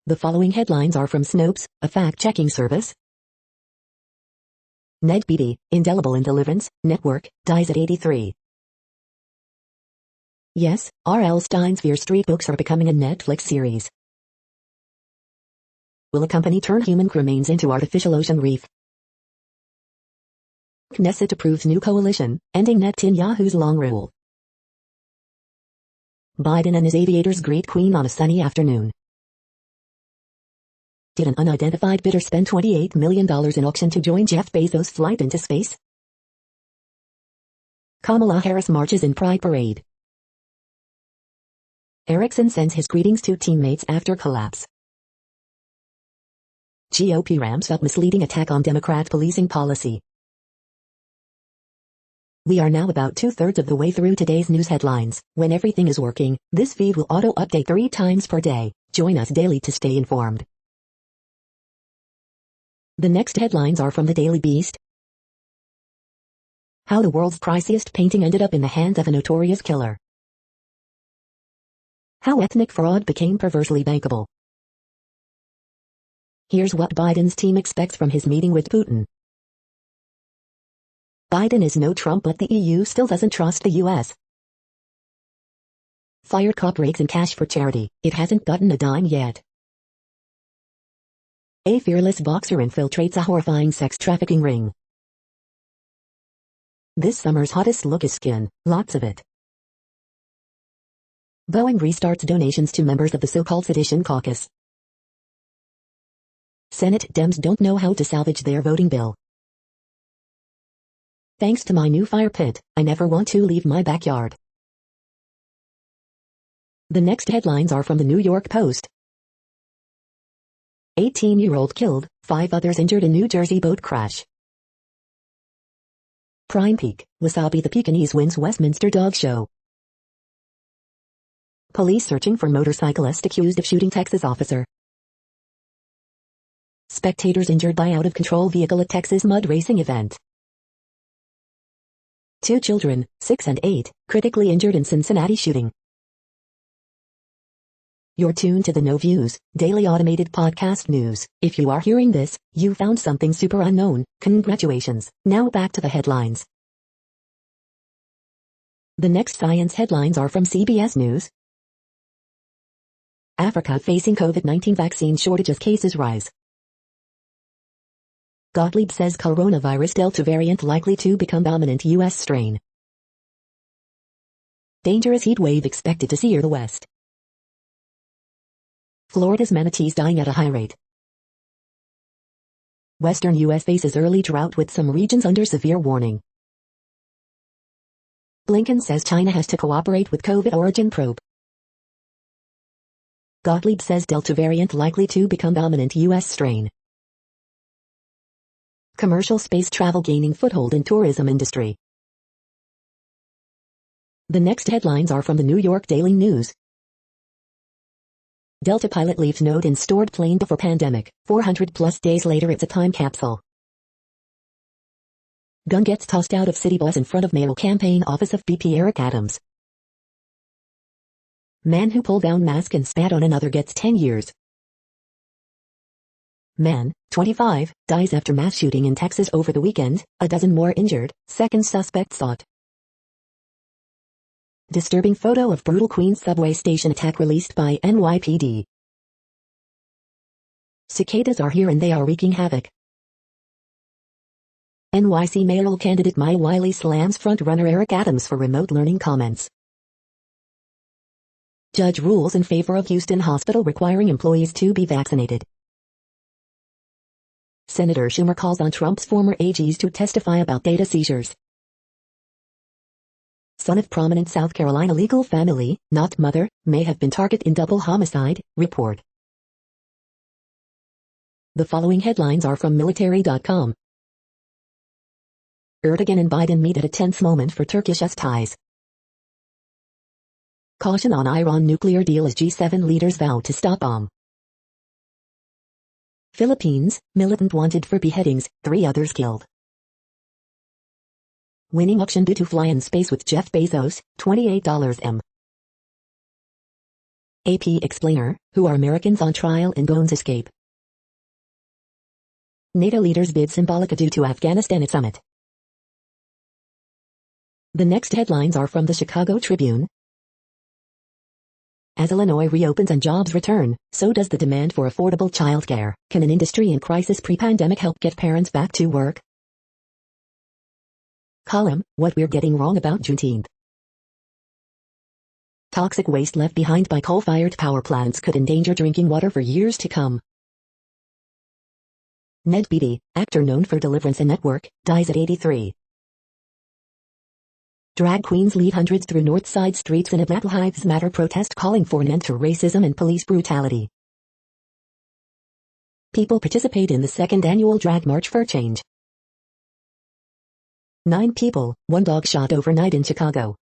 The following headlines are from Snopes, a fact-checking service. Ned Beatty, indelible in Deliverance Network, dies at 83. Yes, R.L. Stein's Fear Street books are becoming a Netflix series. Will a company turn human remains into artificial ocean reef? Knesset approves new coalition, ending Netanyahu's long rule. Biden and his aviators greet Queen on a sunny afternoon. Did an unidentified bidder spend $28 million in auction to join Jeff Bezos' flight into space? Kamala Harris marches in Pride Parade. Erickson sends his greetings to teammates after collapse. GOP ramps up misleading attack on Democrat policing policy. We are now about 2/3 of the way through today's news headlines. When everything is working, this feed will auto-update 3 times per day. Join us daily to stay informed. The next headlines are from the Daily Beast. How the world's priciest painting ended up in the hands of a notorious killer. How ethnic fraud became perversely bankable. Here's what Biden's team expects from his meeting with Putin. Biden is no Trump, but the EU still doesn't trust the US. Fired cop rakes in cash for charity. It hasn't gotten a dime yet. A fearless boxer infiltrates a horrifying sex trafficking ring. This summer's hottest look is skin, lots of it. Boeing restarts donations to members of the so-called Sedition Caucus. Senate Dems don't know how to salvage their voting bill. Thanks to my new fire pit, I never want to leave my backyard. The next headlines are from the New York Post. 18-year-old killed, 5 others injured in New Jersey boat crash. Prime Peak, Wasabi the Pekingese wins Westminster Dog Show. Police searching for motorcyclist accused of shooting Texas officer. Spectators injured by out-of-control vehicle at Texas mud racing event. 2 children, 6 and 8, critically injured in Cincinnati shooting. You're tuned to the No Views, daily automated podcast news. If you are hearing this, you found something super unknown. Congratulations. Now back to the headlines. The next science headlines are from CBS News. Africa facing COVID-19 vaccine shortage as cases rise. Gottlieb says coronavirus Delta variant likely to become dominant U.S. strain. Dangerous heat wave expected to sear the West. Florida's manatees dying at a high rate. Western U.S. faces early drought with some regions under severe warning. Blinken says China has to cooperate with COVID origin probe. Gottlieb says Delta variant likely to become dominant U.S. strain. Commercial space travel gaining foothold in tourism industry. The next headlines are from the New York Daily News. Delta pilot leaves note in stored plane before pandemic. 400+ days later it's a time capsule. Gun gets tossed out of city bus in front of mayoral campaign office of BP Eric Adams. Man who pulled down mask and spat on another gets 10 years. Man, 25, dies after mass shooting in Texas over the weekend, a dozen more injured, second suspect sought. Disturbing photo of brutal Queens subway station attack released by NYPD. Cicadas are here and they are wreaking havoc. NYC mayoral candidate Maya Wiley slams front-runner Eric Adams for remote learning comments. Judge rules in favor of Houston hospital requiring employees to be vaccinated. Senator Schumer calls on Trump's former AGs to testify about data seizures. Son of prominent South Carolina legal family, not mother, may have been target in double homicide, report. The following headlines are from military.com. Erdogan and Biden meet at a tense moment for Turkish-US ties. Caution on Iran nuclear deal as G7 leaders vow to stop bomb. Philippines, militant wanted for beheadings, 3 others killed. Winning auction due to fly in space with Jeff Bezos, $28 M. AP explainer, who are Americans on trial in Gone's escape. NATO leaders bid symbolic adieu to Afghanistan at summit. The next headlines are from the Chicago Tribune. As Illinois reopens and jobs return, so does the demand for affordable childcare. Can an industry in crisis pre-pandemic help get parents back to work? Column, what we're getting wrong about Juneteenth. Toxic waste left behind by coal-fired power plants could endanger drinking water for years to come. Ned Beatty, actor known for Deliverance and Network, dies at 83. Drag queens lead hundreds through North Side streets in a Black Lives Matter protest calling for an end to racism and police brutality. People participate in the second annual Drag March for Change. 9 people, 1 dog shot overnight in Chicago.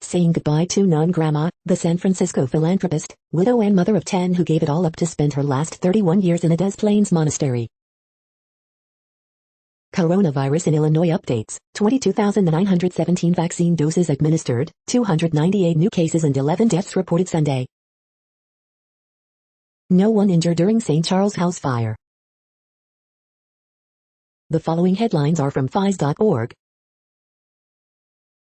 Saying goodbye to non-grandma, the San Francisco philanthropist, widow and mother of 10 who gave it all up to spend her last 31 years in a Des Plaines monastery. Coronavirus in Illinois updates, 22,917 vaccine doses administered, 298 new cases and 11 deaths reported Sunday. No one injured during St. Charles House fire. The following headlines are from FIS.org.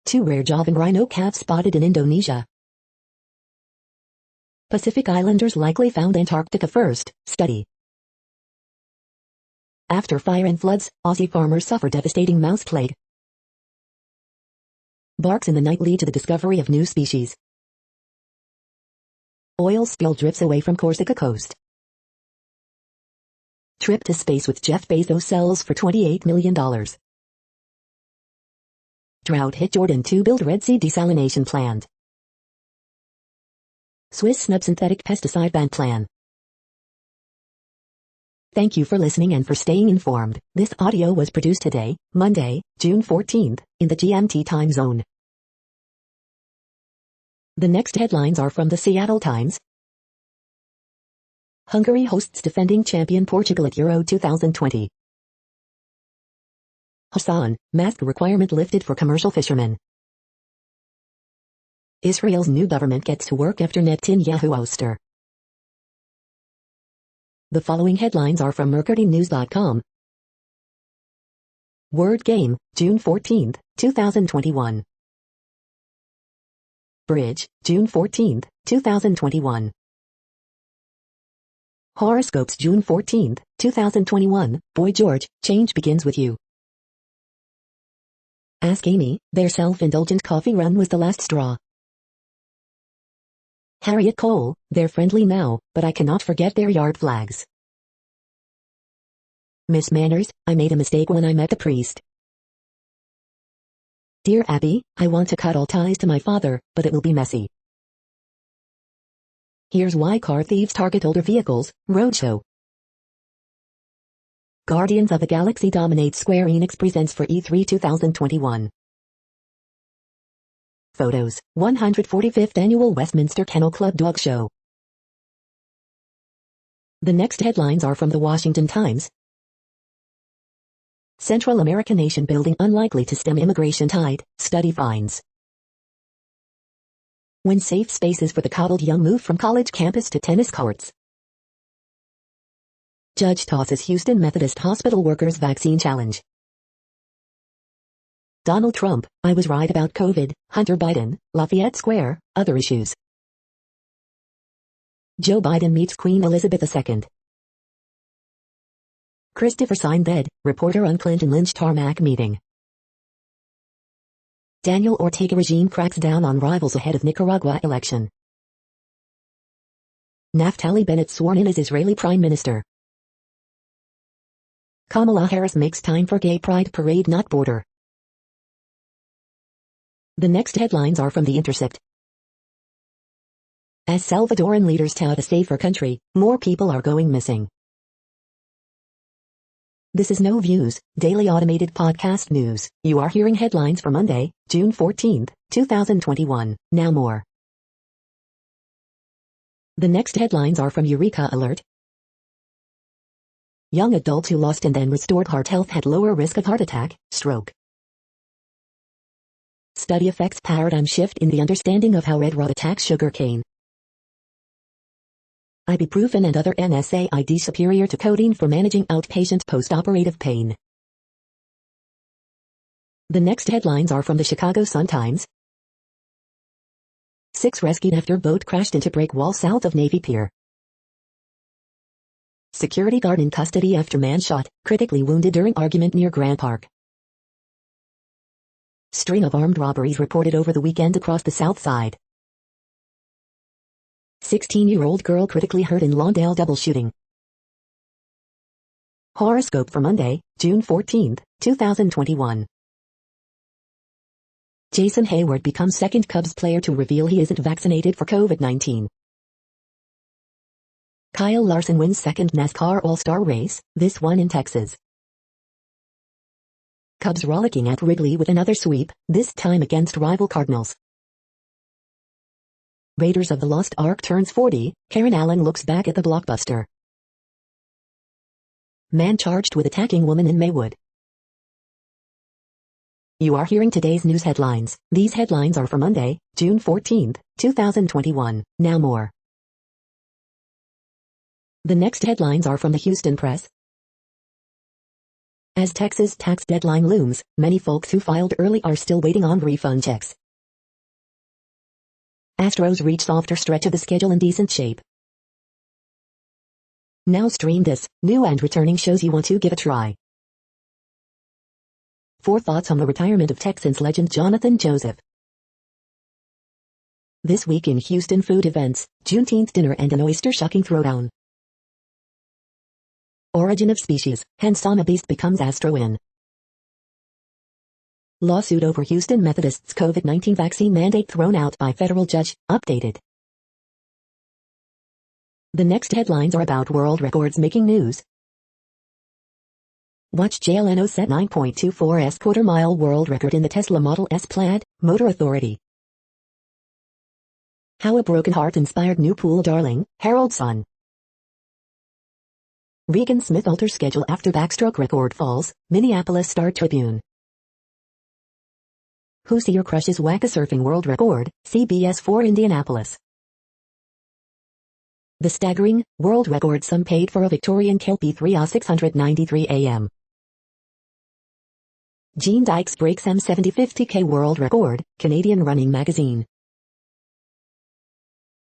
2 rare Javan rhino calves spotted in Indonesia. Pacific Islanders likely found Antarctica first, study. After fire and floods, Aussie farmers suffer devastating mouse plague. Barks in the night lead to the discovery of new species. Oil spill drifts away from Corsica coast. Trip to space with Jeff Bezos sells for $28 million. Drought hit Jordan to build Red Sea desalination plant. Swiss snub synthetic pesticide ban plan. Thank you for listening and for staying informed. This audio was produced today, Monday, June 14th, in the GMT time zone. The next headlines are from the Seattle Times. Hungary hosts defending champion Portugal at Euro 2020. Hassan, mask requirement lifted for commercial fishermen. Israel's new government gets to work after Netanyahu ouster. The following headlines are from mercurynews.com. Word Game, June 14, 2021. Bridge, June 14, 2021. Horoscopes, June 14, 2021. Boy George, change begins with you. Ask Amy, their self-indulgent coffee run was the last straw. Harriet Cole, they're friendly now, but I cannot forget their yard flags. Miss Manners, I made a mistake when I met the priest. Dear Abby, I want to cut all ties to my father, but it will be messy. Here's why car thieves target older vehicles, Roadshow. Guardians of the Galaxy dominates Square Enix presents for E3 2021. Photos, 145th Annual Westminster Kennel Club Dog Show. The next headlines are from the Washington Times. Central American nation building unlikely to stem immigration tide, study finds. When safe spaces for the coddled young move from college campus to tennis courts. Judge tosses Houston Methodist Hospital workers vaccine challenge. Donald Trump, I was right about COVID, Hunter Biden, Lafayette Square, other issues. Joe Biden meets Queen Elizabeth II. Christopher Sinbad, reporter on Clinton Lynch tarmac meeting. Daniel Ortega regime cracks down on rivals ahead of Nicaragua election. Naftali Bennett sworn in as Israeli Prime Minister. Kamala Harris makes time for Gay Pride Parade not border. The next headlines are from The Intercept. As Salvadoran leaders tout a safer country, more people are going missing. This is No Views, daily automated podcast news. You are hearing headlines for Monday, June 14, 2021. Now more. The next headlines are from Eureka Alert. Young adults who lost and then restored heart health had lower risk of heart attack, stroke. Study affects paradigm shift in the understanding of how red rot attacks sugarcane. Ibuprofen and other NSAID superior to codeine for managing outpatient post-operative pain. The next headlines are from the Chicago Sun-Times. 6 rescued after boat crashed into break wall south of Navy Pier. Security guard in custody after man shot, critically wounded during argument near Grant Park. String of armed robberies reported over the weekend across the South Side. 16-year-old girl critically hurt in Lawndale double shooting. Horoscope for Monday, June 14, 2021. Jason Hayward becomes second Cubs player to reveal he isn't vaccinated for COVID-19. Kyle Larson wins second NASCAR All-Star race, this one in Texas. Cubs rollicking at Wrigley with another sweep, this time against rival Cardinals. Raiders of the Lost Ark turns 40, Karen Allen looks back at the blockbuster. Man charged with attacking woman in Maywood. You are hearing today's news headlines. These headlines are for Monday, June 14, 2021. Now more. The next headlines are from the Houston Press. As Texas tax deadline looms, many folks who filed early are still waiting on refund checks. Astros reach softer stretch of the schedule in decent shape. Now stream this, new and returning shows you want to give a try. 4 thoughts on the retirement of Texans legend Jonathan Joseph. This week in Houston food events, Juneteenth dinner and an oyster shucking throwdown. Origin of species, hence on a beast becomes Astro-in. Lawsuit over Houston Methodists' COVID-19 vaccine mandate thrown out by federal judge, updated. The next headlines are about world records making news. Watch JLNO set 9.24s quarter-mile world record in the Tesla Model S Plaid, Motor Authority. How a broken heart inspired new pool darling, Harold's son. Regan Smith alters schedule after backstroke record falls, Minneapolis Star-Tribune. Who see your crush's whack a surfing world record, CBS 4 Indianapolis. The staggering, world record some paid for a Victorian Kelpie 3A693 AM. Gene Dykes breaks M7050K world record, Canadian Running Magazine.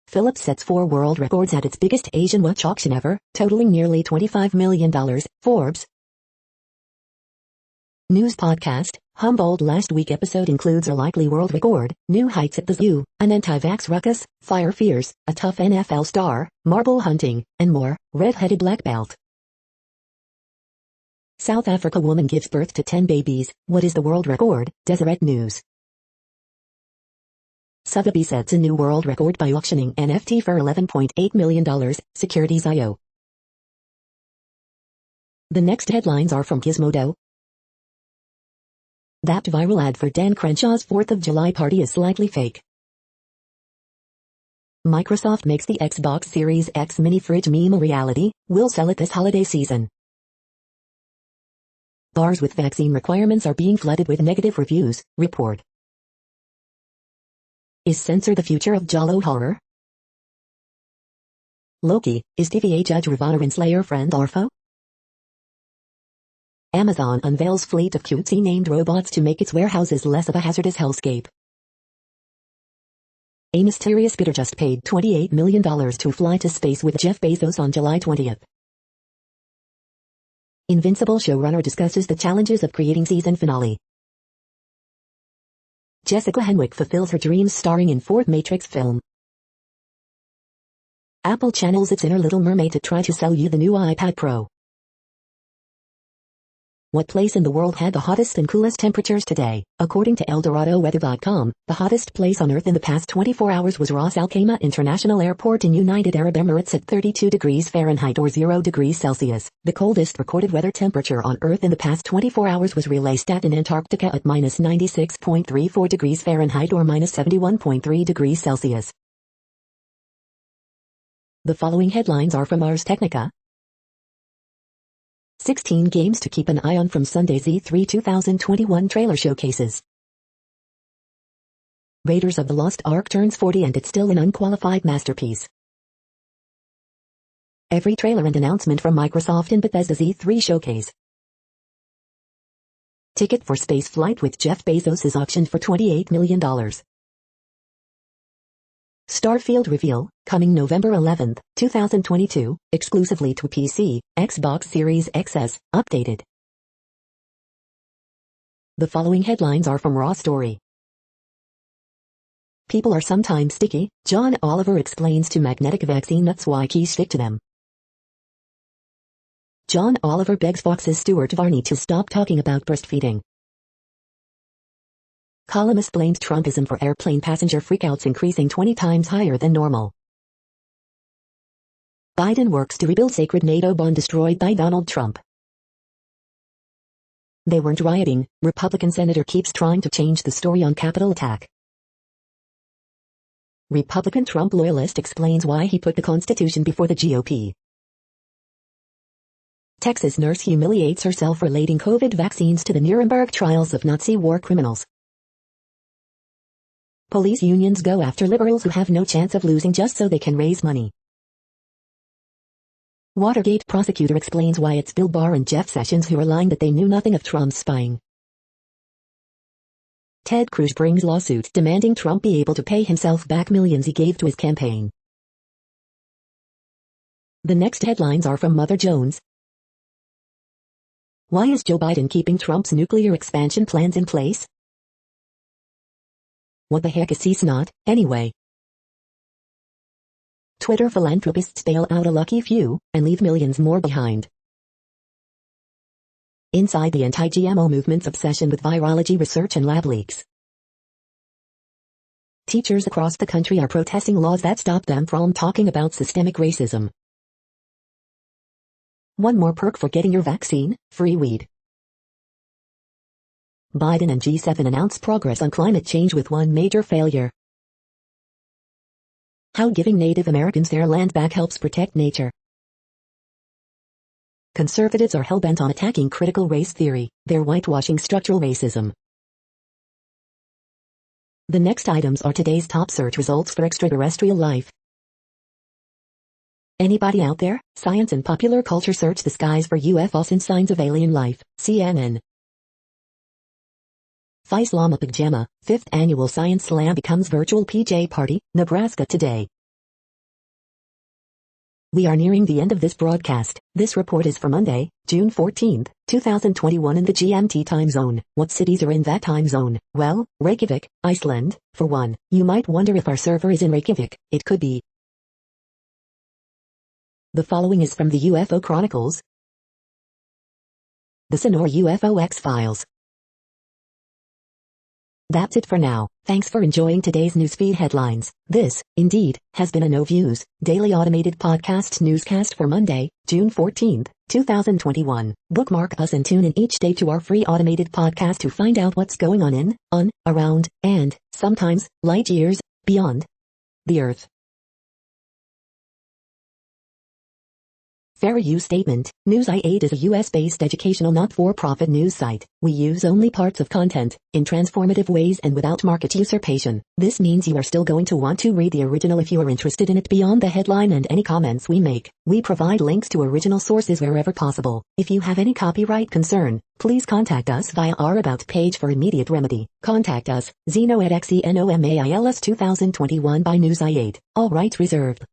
Philips sets 4 world records at its biggest Asian watch auction ever, totaling nearly $25 million, Forbes. News podcast, Humboldt last week episode includes a likely world record, new heights at the zoo, an anti-vax ruckus, fire fears, a tough NFL star, marble hunting, and more, red-headed black belt. South Africa woman gives birth to 10 babies, what is the world record, Deseret News. Sotheby's sets a new world record by auctioning NFT for $11.8 million, Securities.io. The next headlines are from Gizmodo. That viral ad for Dan Crenshaw's 4th of July party is slightly fake. Microsoft makes the Xbox Series X mini fridge meme a reality, will sell it this holiday season. Bars with vaccine requirements are being flooded with negative reviews, report. Is censor the future of Giallo horror? Loki, is TVA Judge Ravana Renslayer friend Orpho? Amazon unveils fleet of cutesy named robots to make its warehouses less of a hazardous hellscape. A mysterious bidder just paid $28 million to fly to space with Jeff Bezos on July 20th. Invincible showrunner discusses the challenges of creating season finale. Jessica Henwick fulfills her dreams starring in 4th Matrix film. Apple channels its inner Little Mermaid to try to sell you the new iPad Pro. What place in the world had the hottest and coolest temperatures today? According to ElDoradoWeather.com, the hottest place on Earth in the past 24 hours was Ras Al Khaimah International Airport in United Arab Emirates at 32 degrees Fahrenheit or 0 degrees Celsius. The coldest recorded weather temperature on Earth in the past 24 hours was Relay-Stat in Antarctica at minus 96.34 degrees Fahrenheit or minus 71.3 degrees Celsius. The following headlines are from Ars Technica. 16 games to keep an eye on from Sunday's E3 2021 trailer showcases. Raiders of the Lost Ark turns 40 and it's still an unqualified masterpiece. Every trailer and announcement from Microsoft in Bethesda's E3 showcase. Ticket for space flight with Jeff Bezos is auctioned for $28 million. Starfield reveal, coming November 11, 2022, exclusively to PC, Xbox Series XS, updated. The following headlines are from Raw Story. People are sometimes sticky, John Oliver explains to Magnetic Vaccine nuts why keys stick to them. John Oliver begs Fox's Stuart Varney to stop talking about breastfeeding. Columnist blames Trumpism for airplane passenger freakouts increasing 20 times higher than normal. Biden works to rebuild sacred NATO bond destroyed by Donald Trump. They weren't rioting, Republican senator keeps trying to change the story on Capitol attack. Republican Trump loyalist explains why he put the Constitution before the GOP. Texas nurse humiliates herself relating COVID vaccines to the Nuremberg trials of Nazi war criminals. Police unions go after liberals who have no chance of losing just so they can raise money. Watergate prosecutor explains why it's Bill Barr and Jeff Sessions who are lying that they knew nothing of Trump's spying. Ted Cruz brings lawsuit demanding Trump be able to pay himself back millions he gave to his campaign. The next headlines are from Mother Jones. Why is Joe Biden keeping Trump's nuclear expansion plans in place? What the heck is CSNOT, anyway? Twitter philanthropists bail out a lucky few, and leave millions more behind. Inside the anti-GMO movement's obsession with virology research and lab leaks. Teachers across the country are protesting laws that stop them from talking about systemic racism. One more perk for getting your vaccine, free weed. Biden and G7 announce progress on climate change with one major failure. How giving Native Americans their land back helps protect nature. Conservatives are hell-bent on attacking critical race theory, they're whitewashing structural racism. The next items are today's top search results for extraterrestrial life. Anybody out there? Science and popular culture search the skies for UFOs and signs of alien life, CNN. Phi Llama Pajama, 5th Annual Science Slam becomes virtual PJ Party, Nebraska today. We are nearing the end of this broadcast. This report is for Monday, June 14, 2021 in the GMT time zone. What cities are in that time zone? Well, Reykjavik, Iceland, for one. You might wonder if our server is in Reykjavik. It could be. The following is from the UFO Chronicles. The Sonor UFO X-Files. That's it for now. Thanks for enjoying today's newsfeed headlines. This, indeed, has been a No Views, daily automated podcast newscast for Monday, June 14, 2021. Bookmark us and tune in each day to our free automated podcast to find out what's going on, around, and, sometimes, light years, beyond the Earth. Fair use statement. News i8 is a US-based educational not-for-profit news site. We use only parts of content, in transformative ways and without market usurpation. This means you are still going to want to read the original if you are interested in it beyond the headline and any comments we make. We provide links to original sources wherever possible. If you have any copyright concern, please contact us via our About page for immediate remedy. Contact us, Zeno at XENOMAILS 2021 by News i8. All rights reserved.